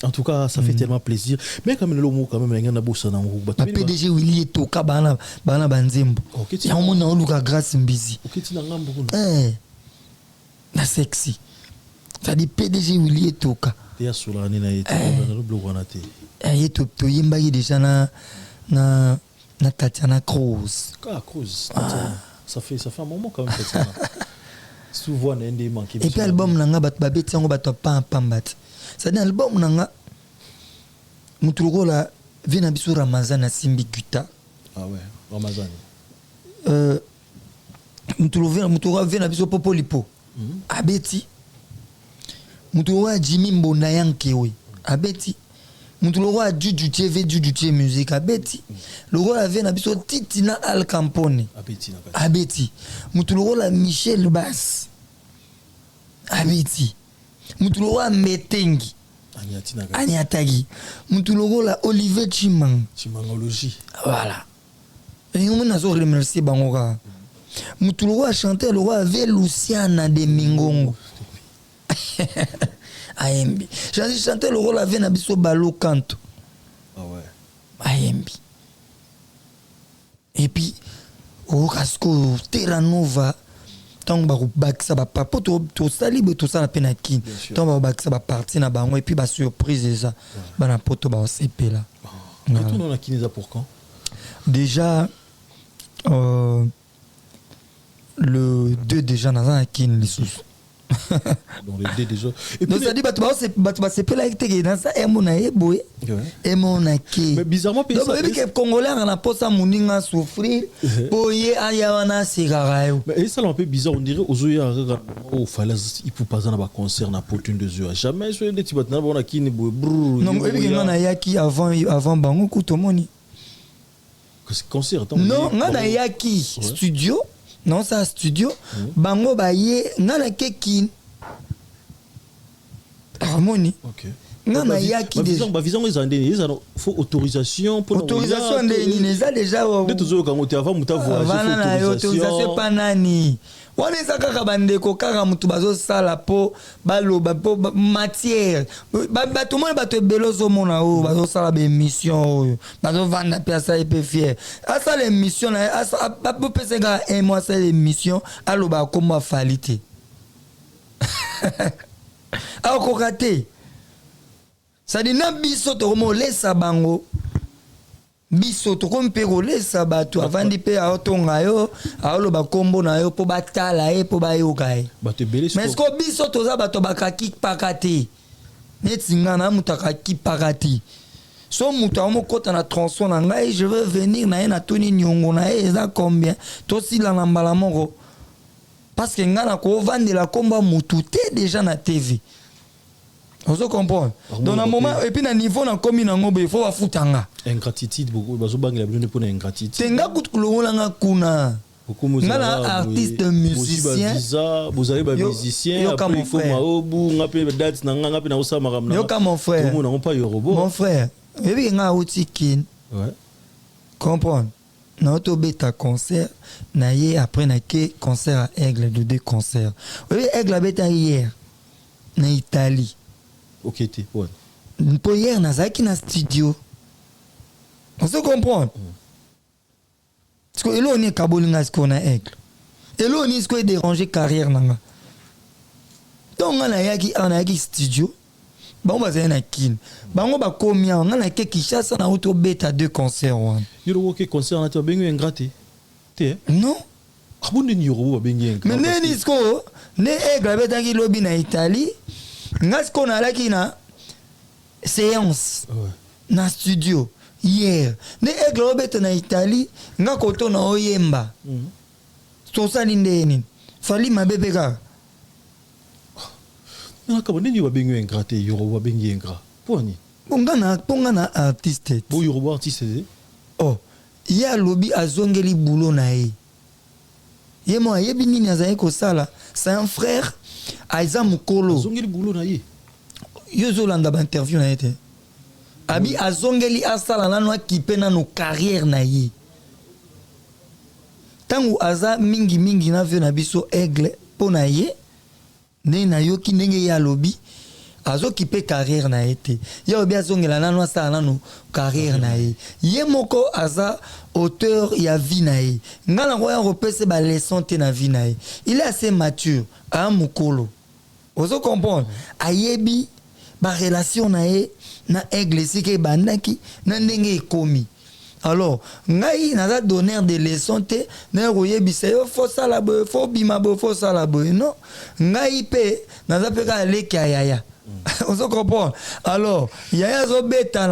En tout cas, ça fait tellement plaisir. Mais quand même, le mot, quand même, il y a un beau son. PDG Willy est au Kabana, Bana Banzembo. Il y a un monde où Luka Grâce Mbizi. La sexy. Ça dit PDG Willy est au Ka. Il y a sur l'année, il y a un bleu guanaté. Il y a tout Yimba déjà na Tatiana Cruz. Ah, Cruz. Ça fait un moment quand même. souvent ndé manqué. Et puis album nanga bat babeti yango bato pa pambat. Ça dit album nanga mutulo la vina biso Ramazan na simbi guitar. Ah ouais, Ramazan. Mutulo vina biso popo lipo. Abeti. Mutulo Jimmy Mbona yankewe. Abeti. Mutulo Juju TV musique abeti. Le roi vina biso Titina Al Campone. Abeti. Mutulo la Michel Bass. Abeti. Mutulo Metengi. Anyatagi. Mutulo la Olivier Chimangologie. Voilà. Et on a remercié Bangoka. Mutulo a chanté le roi avec Luciana de Mingongo. AMB. J'ai chanté le rôle avec Nabiso Balo Kanto. Ah ouais. AMB. Et puis, au casco Terra Nova. Tant que vous baksa ba papa to sali to sala penaki tant ba baksa ba parti na bango et puis ba surprise ça ba na poto ba CP là. Retourne on a Kineza pour quand? Déjà le 2 déjà dans un kin les sous. Donc le 2 déjà. Et puis ça dit ba CP là que dans ça et mon aye boy. Et mon aki. Mais bizarrement pays ça. Donc les Congolais na posa muninga souffrir boye aya wana sigarayo. Mais ça un peu bizarre on dirait ozoya au falaise il peut pas dans ba concert na potune de jeu. Jamais sur des petits batna on a kini boy. Non, et puis on a yaki avant bango kutomoni. Concert non, on a yaki studio. Non, ça studio. Bango baye ngana kekin. Harmonie. OK. Ngana yaki déjà. Ba vision les andé, ils ont faut autorisation pour autorisation ndeni neza déjà. De toujours quand on avant muta voyage autorisation pas nani. Wana kaka bandeko kaka mutu bazo sala po baloba po matière. Ba tout le monde bato belozo mona o bazo sala be mission bazo vanda piasa et fier. Asa les missions na asa pas pese ga un mois c'est les missions aloba comme falité. A ko raté. Ça dit na biso to mo lesa bango. Biso to kompe rolesa bato avandi pe aotonga yo aoloba kombo na yo po batala e po bayoka e. Mais ko biso to za bato bakaki pakati. Netinga na mutaka ki pakati. So muta mo kota na tronçon na ngai je veux venir na na toni nyongo na eza combien to sila na mbala moko. Parce que ngana ko vandela komba mutu te déjà na TV. On se comprend. Dans un moment, et puis dans un niveau, on a commis un ngobe, il faut afutanga. Ingratitude, beaucoup, parce que bang la besoin pour ingratitude. Tenga kut kulonga nga kuna. Ngana artiste musicien. Vous avez des musiciens. Après il faut maobu, ngape date nanga ngape na usa maramna. Yo comme mon frère. Tout le monde n'a pas yorobo. Mon frère. Et puis nga utikin. Ouais. Comprendre. Na auto beta concert, na hier après na ke concert à Aigle de 2 concerts. Oui, Aigle a beta hier na Italie. OK, t'es ouais. Pour hier nazaki na studio. On se comprend. Parce que là on est kabolinga ce qu'on a Aigle. Et là on est ce qu'on déranger carrière nanga. Donc on a yaki studio. Bon bah c'est na kin. Bango ba komia on a ke Kinshasa na auto beta 2 concerts wan. Yoro ke concert na to bengu ingraté. Té? Non. Abonde ni yoro bengu ingraté. Mais neni sko ne Aigle beta ki lobby na Italie. Ngas qu'on a là qui na séance na studio hier ne Aigle obeta na Italie nga koto na oyemba to sali ndeni fali mabebe ka na ka bonne ni wa bengu ingraté yoro wa bengu ingrat poni ponga na artiste bo yoro artiste oh ya lobby azongeli boulot na ye mo yebi nini azaye ko sala c'est un frère Aiza Mukolo azongeli boulot na ye yozo landa ba interview na yete abi azongeli asala nanu akipe na no carrière na ye tangu aza mingi na vio na biso Aigle po na ye ne na yoki ndenge ya lobby azo kipe carrière na yete ya obi azongela nanu asala nanu carrière na ye ye moko aza auteur ya vie na ye ngala ko ya repese ba leçon te na vie na ye il est assez mature a mukolo ozo comprendre ayebi ba relation na ye na Aigle sike bandaki na ndenge ekomi Alors, ngai naza donner des leçons te na royebisa yo faut ça la boy, faut bima bo, faut ça la boy. Non, ngai pe naza pe ka leki yaya. On se comprend. Alors, yaya zo beta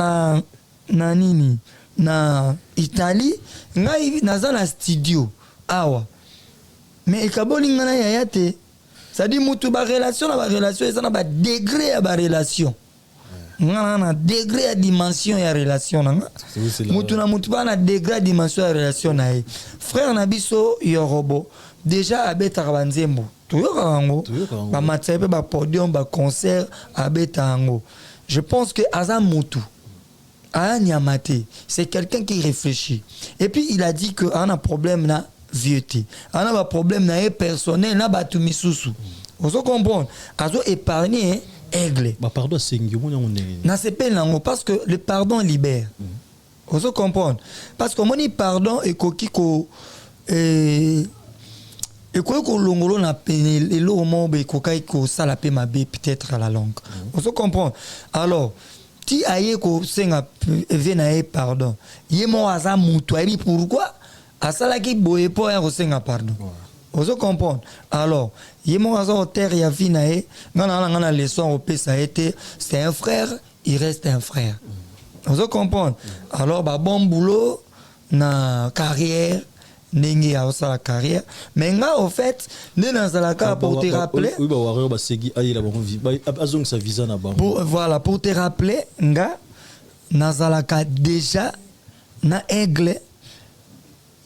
na nini na Italie, ngai naza na studio awa. Mais ekaboli ngana yaya te. Ça dit mutu ba relation ça na ba degré ya ba relation. Na degré à dimension ya relation nanga mutu na mutu ba na degré à dimension ya relation na ye frère na biso Yorobo déjà abeta banzembo tuyoka ngo ba matsepe ba podium ba concert abeta ngo. Je pense que aza mutu a nyamate, c'est quelqu'un qui réfléchit et puis il a dit que a un problème na vieuté, a un problème na personnel na batu misusu. On se comprend, azo épargner aigle. Pardon, c'est parce que le pardon libère. On se comprend. Parce que mon pardon et kokiko et ko longolo na peine et lo mo be kokai ko sala pe mabe peut-être à la langue. On se comprend. Alors, ti aye ko senga venae pardon. Yemo aza mutu et pourquoi asala ki boye po ya ko senga pardon. On se comprend. Alors, yemo aza auteur ya vinae ngana leçon au pe ça a été c'est un frère, il reste un frère. On se comprend. Alors ba bon boulot na carrière ndenge a sa carrière mais nga au fait dans la cas pour te rappeler oui ba warrior ba segi ayela ba azong sa visa na ba voilà pour te rappeler nga nazalaka déjà na aigle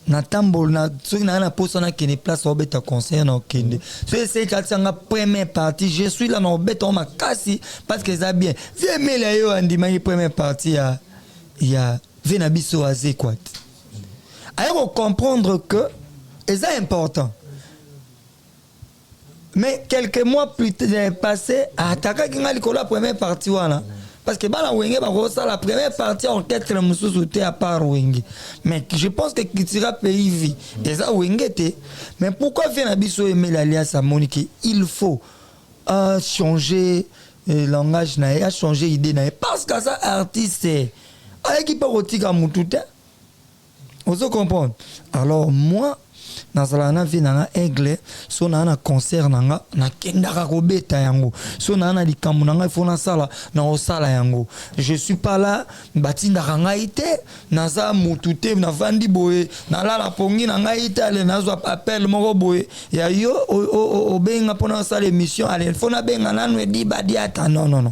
na tambol na soki na posa na kene place obeta concert na kende c'est katanga première partie je suis là na obeta ma kasi parce que ça bien viens mais là yo andima ki première partie ya vena biso azé quoi alors comprendre que c'est important mais quelques mois plus tard passé ataka kinga likola première partie wana parce que bana wenge ba ko la première partie orchestre mususu te à part wenge mais je pense que Kitira pays vit et ça wenge te mais pourquoi vient abiso aimer l'alliance à Monique il faut changer langage na changer idée na parce que ça artiste avec qui pas rotika mututa on se comprend. Alors moi nazalana vi nanga aigle so na concert nanga na kendaka ko beta yango so na likambo nanga fona sala na osala yango je suis pas là batinda nanga ite naza mutute na vandi boye na la pongi nanga ite ale nazo appel moko boye ya yo o benga pona sala émission ale fona benga nanu di badiata non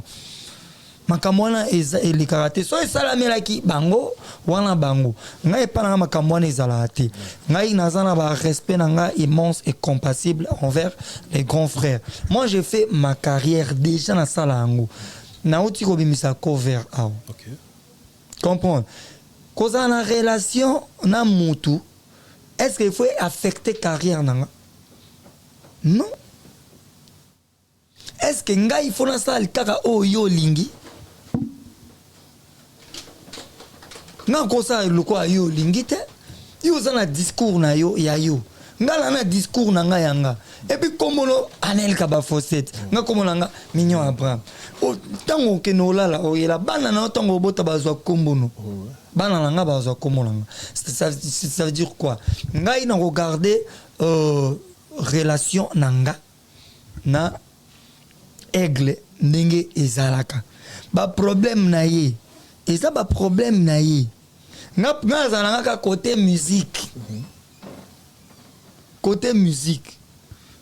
makamwana le karaté so esala melaki bango wana bango ngai pana makamwana ezala te ngai nazana ba respect nanga immense et compatible envers les grands frères. Moi j'ai fait ma carrière déjà na sala ngo na uti ko bimisa cover aw OK comprendre koza na relation na mutu est-ce qu'il faut affecter carrière nanga non est-ce que ngai faut na sala kaka o yo lingi nga kosa loko ayo lingite yo zana discours na yo ya yo ngala na discours na nga yanga et puis komono Anel Kaba Fosset nga komono nga Mignon Abraham o tango ke no lala o yela bana na tango bota bazwa kombono bana na nga bazwa komono nga ça veut dire quoi nga ina regarder relation nanga na aigle ndenge ezalaka ba problème na ye et ça ba problème na ye nga zalanga côté musique côté musique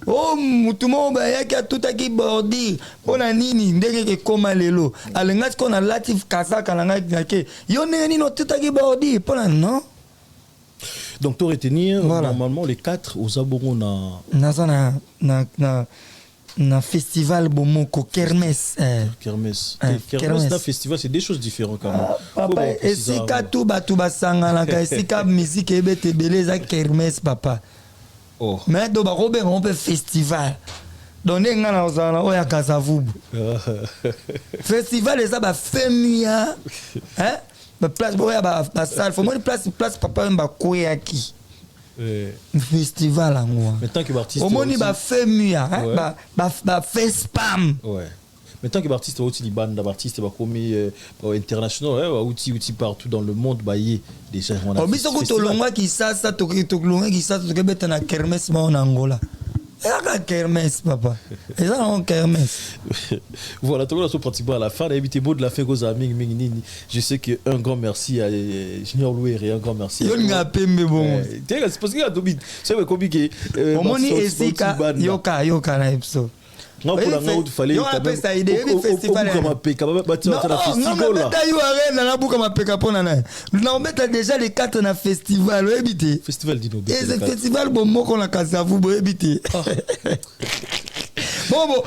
oh mutumo ba yaki atutaki bordi pona nini ndenge ke koma lelo alenga ko na Latif Kazaka nanga ke yo neni no tutaki bordi pona non donc tu retenir voilà. Normalement les 4 aux abongo na festival bomoko kermesse kermesse na festival c'est des choses différentes quand même papa esika tout batu basangana ka esika musique ebete beleza kermesse papa oh mais do ba robe on peut festival donner ngana ozana oya Kasavubu festival ça ba femia hein ba place boya ba salle faut moi place papa mba koyaki festival en moi mais tant que artiste au moni ba fait muya ba fait spam ouais Mais tant que l'artiste est aussi liban, l'artiste est commis international, outil partout dans le monde, bah y déjà on a. Mais ce que tu l'as qui ça tu l'as qui ça tu que na kermesse en Angola. Et la kermesse papa. Et ça on kermesse. Voilà, tout le monde pratiquement à la fin. Évitez mot de la fin aux amis. Je sais que un grand merci à Junior Louer et un grand merci. Yo nga pembe bon. C'est parce qu'il y a Dobit. C'est compliqué. Au moni esika yoka na episode. Non, pour la il fallait quand même festival on met déjà les quatre na festival éviter festival dino et ce festival bon mot qu'on a cassé à vous éviter bon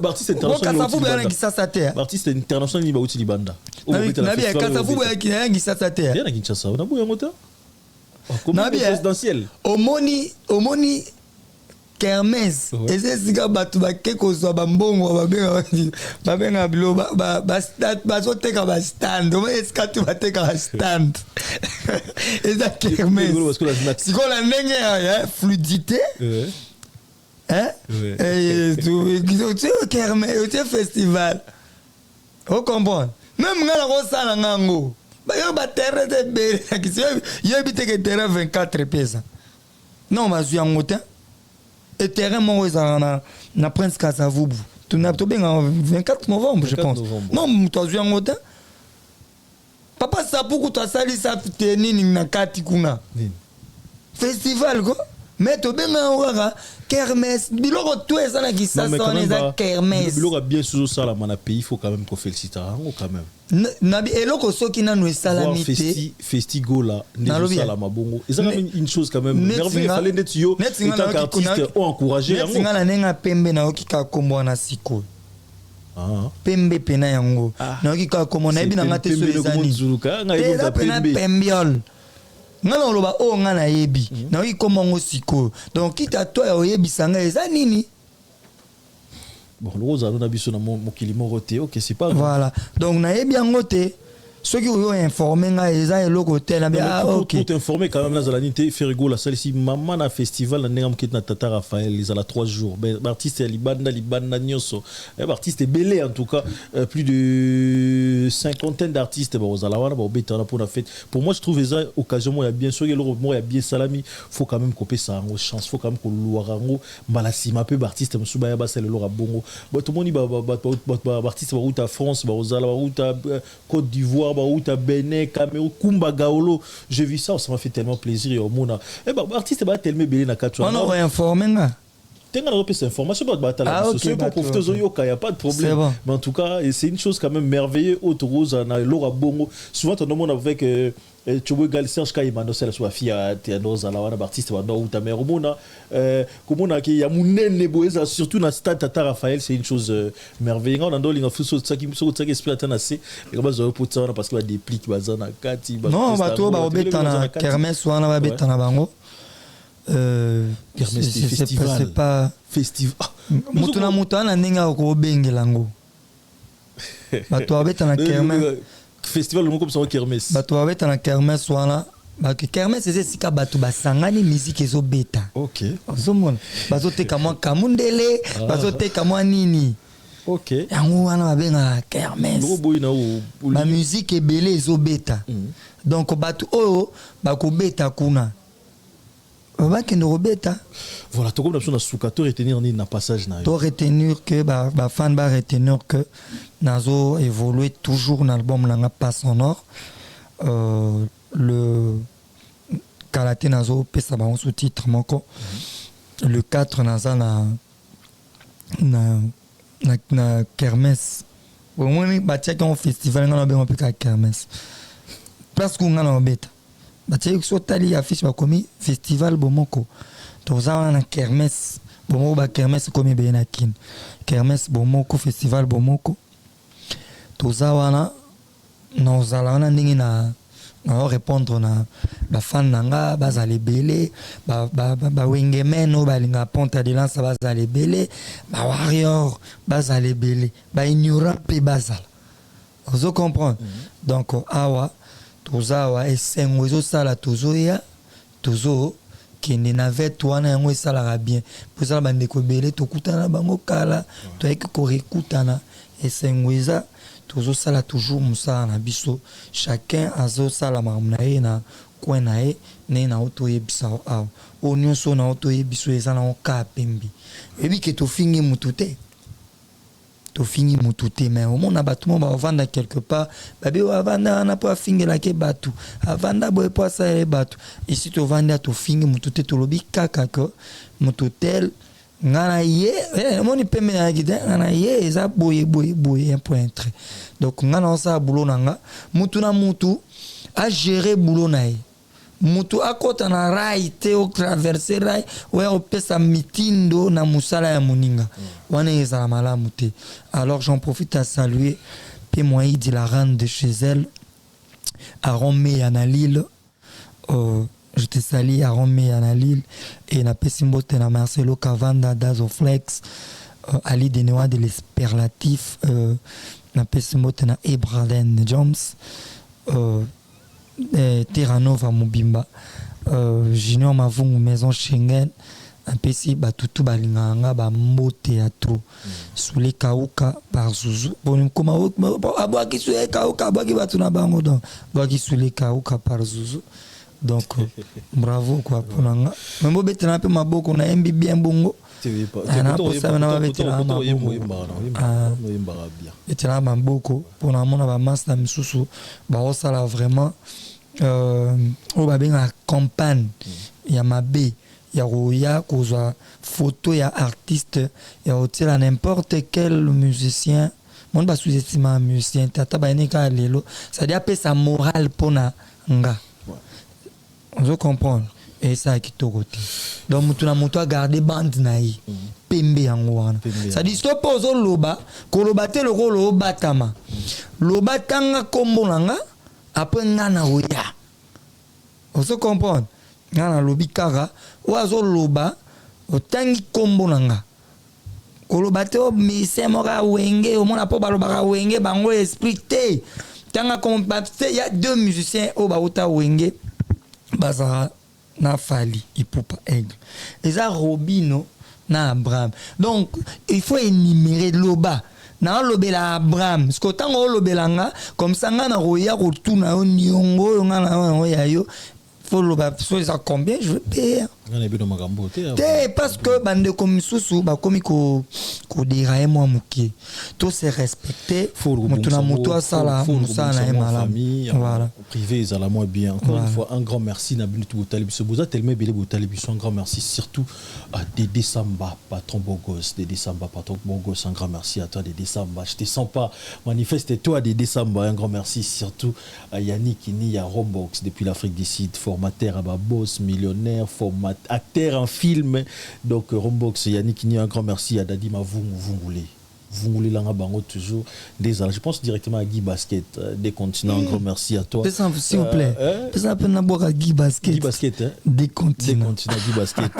artiste international qui ça sa terre artiste international ni ba uti libanda na bien cassé à vous qui ça sa terre bien Kinshasa on a beau ngota comme présidentiel omoni kermesse ese sika bato bake kozwa bambongo babenga bilo bazoteka bastand ome esika tu bateka bastand eza kermesse sikola ndenge ya fluidité kermesse otie festival ocomprendre même nga na kosala ngango bayo baterre te bele yebi teke terrain 24 pesa non bazwi yango te et terrain mon na Prince Kasavubu tu n'as pas 24 novembre je pense non tu as vu un motin papa ça pour que tu sali ça tenir na kati kuna festival quoi mais tu benga ora kermesse biloko tout ça na qui ça ça kermesse biloko bien sous ça la mana pays il faut quand même qu'on félicite quand même nabi eloko soki nanu esalamité festigo là ne sala mabongo et ça une chose quand même merveilleux fallait net yo et tant qu'artiste ont encouragé yango ngala nenga pembe na okika kombo na siko pembe pena yango na okika kombo na ebi na ngate so ezani eza pena pembiol ngala loba o ngana yebi na okika kombo ngo siko donc kita to ya oyebisanga eza nini. Bon, le rose a donné biso na mokili moroté, ok, c'est pas voilà. Donc na yebi ngote ceux qui ont informé nga eza eloko te na bien ok. Pour t'informer quand même là la nité Ferrigo la salle ici maman na festival na ngam ket na Tata Raphaël les à la 3 jours. Ben artiste libanda nyoso. Artiste belé en tout cas plus de 50 d'artistes ba ozala wana ba beta pour la fête. Pour moi je trouve ça occasion moi il y a bien sûr il y a bien salami, faut quand même couper ça en chance, faut quand même ko luarango balasima peu artiste musuba ya ba c'est le lora bongo. Ba tout monde ba artiste ba route à France, ba ozala ba route à Côte d'Ivoire route à Bénin, Cameroun, Kumba Gaolo, j'ai vu ça m'a fait tellement plaisir et au monde. Eh ben artiste ba tellement belé na katwa. On aurait informé là. Tenga na repère information ba batala social pour profiter de yoka, y a pas de problème. Bon. Mais en tout cas, c'est une chose quand même merveilleuse autre rose na Laura Bongo. Souvent on demande avec tu vois gal Serge Kaimano c'est la soit fille à Théanos à la wana artiste wa ou ta mère mona comme on a qui ya munene boeza surtout na stade Tata Raphaël c'est une chose merveilleuse on a ndoli na fuso ça qui so ça qui esprit atana c'est et comme ça pour ça parce que des plis qui bazana kati non ba to ba obeta na kermesse wana ba beta na bango c'est pas festival mutuna ninga ko bengelango ba to obeta na kermesse festival comme ça kermesse bato babeta na kermesse wana baki kermesse c'est sika bato basangani musique ezo beta OK ozomona bazoteka mwa kamundele bazoteka mwa nini OK yango wana babenga kermesse ba musique ebele ezo beta donc bato oyo bakobeta kuna babakende kobeta voilà to comme na sukato retenir ni na passage na to retenir que ba fan ba retenir que nazo évoluer toujours dans l'album langa pas sonore le kalaté nazo pesa ba sous titre moko le 4 naza na kermesse au moins ba tchaki en festival ngana ben pe ka kermesse parce qu'on ngana beta ba tchaki so tali affiche ba komi festival bomoko toza na kermesse bomoko ba kermesse komi be na kin kermesse bomoko festival bomoko toza wana na ozala wana ndenge na répondre na ba fan nanga bazali belé ba wingemen balinga ponta de lance bazali belé ba warrior bazali belé ba ignorant pe bazala ozo comprendre donc awa toza wa esengo ezo sala tozo ya tozo kende navette wana yango esalaka bien mpozala bandeko ebele tokutana bango kala toyaki korekutana esengo eza tozosala toujours mosala na biso chacun azosala makambo na ye na coin na ye ndenge na toyebisa awa oyo nyonso na toyebiso eza nango kaa pembe eyebi ke tofingi mutu te tofingi mutu te mais omona bato mo bavanda quelque part babe bavanda wana mpo afingelaki bato avanda boye mpo asaleli bato esi tovandi a tofingi mutu te tolobi kaka ke mutu tel nga na ye omoni pembe nayaki te nga na ye eza boye un point trait donc nga na osala bulo na nga mutu na mutu agere bulo na ye mutu akota na rai te otraverse rai oya opesa mitindo na musala ya moninga wana ezala malamu te. Alors j'en profite à saluer P. Moïdi, la reine de chez elle, Aaron Meyana Lille, je te salue Aaron Meyana Lille et na pesimbote na Marcelo Cavanda d'Azoflex, Ali Denewa de l'Esperlatif, na pesimbote na Ebraden Jones, Terranova Mobimba, Junior Mavungu Maison Schengen, un PC batutu balinganga ba mbote ya tro sule kauka par Zuzu bon koma abwaki sule kauka abwaki batu na bango donc abwaki sule kauka par Zuzu donc bravo quoi ponanga membo betena pe maboko na embi bien bongo betena maboko pona mona ba master misusu ba osala vraiment o ba benga campagne ya mabe ya roya kozwa photo ya artiste ya otela n'importe quel musicien monde ba sous-estime un musicien tata ba nika lelo ça dit appeler sa morale pona nga on veut comprendre et ça qui to côté donc mutu na mutu a garder bande na yi pembe yango wana ça dit stop ozo loba ko loba te loko loba tama loba tanga kombo nanga après nga na roya on veut comprendre ngana lobi kaka oazo loba otangi kombo nanga koloba te o mise moka wenge omona po balobaka wenge bango esprit te tanga compacté il y a deux musiciens au bauta wenge bazara na Fali Ipupa Aigle eza Robino na Abraham donc il faut énumérer loba na lobela Abraham parce que tango lobelanga comme ça nga na roya rotuna o niongo nga na ya yo faut le ça combien je veux payer parce que bande comme sous ba comme ko dirailler moi muki tout c'est respecté mutuna mutu asala musala na famille voilà privé ils alla moins bien encore une fois un grand merci na bitu botalibiso boza tellement belé botalibiso un grand merci surtout à Dédé Samba patron Bogos Dédé Samba patron Bogos un grand merci à toi Dédé Samba je te sens pas manifeste toi Dédé Samba un grand merci surtout à Yannick Ini à Rombox depuis l'Afrique du Sud formateur à boss millionnaire acteur en film donc Rombox Yannick Ini un grand merci à Dadi Vunguli Langa Bango toujours désolé je pense directement à Guy Basket des continents un grand merci à toi s'il vous plaît ça peut n'avoir Guy Basket des continents Guy Basket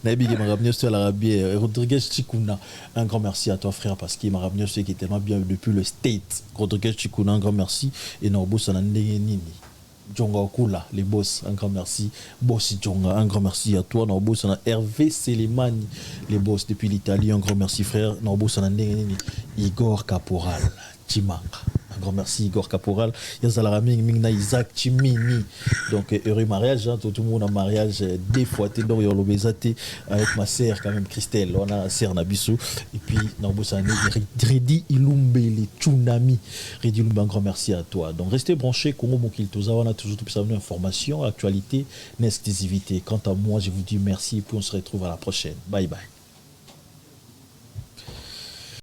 Nabi qui m'a ramené sur l'Arabie Rodriguez Chikuna un grand merci à toi frère parce qu'il m'a ramené ce qui est tellement bien depuis le State Rodriguez Chikuna un grand merci et Norbo Sanandeni Djonga Okula, les boss, un grand merci. Boss Djonga, un grand merci à toi. Norbo Sana Hervé Selimani, les boss depuis l'Italie, un grand merci frère. Norbo Sana Igor Caporal, Chimanga. Un grand merci Igor Caporal. Yazalaraming Mingna Isaac Chimini. Donc heureux mariage, hein, tout le monde a mariage des fois. T'es dans l'obésate avec ma sœur quand même Christelle. On a sœur Nabissou. Et puis Norbo Sana Redi Ilumbe les Tsunami. Redi Ilumbe, un grand merci à toi. Donc restez branchés. Congo Mokiltoza, on a toujours tout ça information, actualité, exclusivité. Quant à moi, je vous dis merci et puis on se retrouve à la prochaine. Bye bye.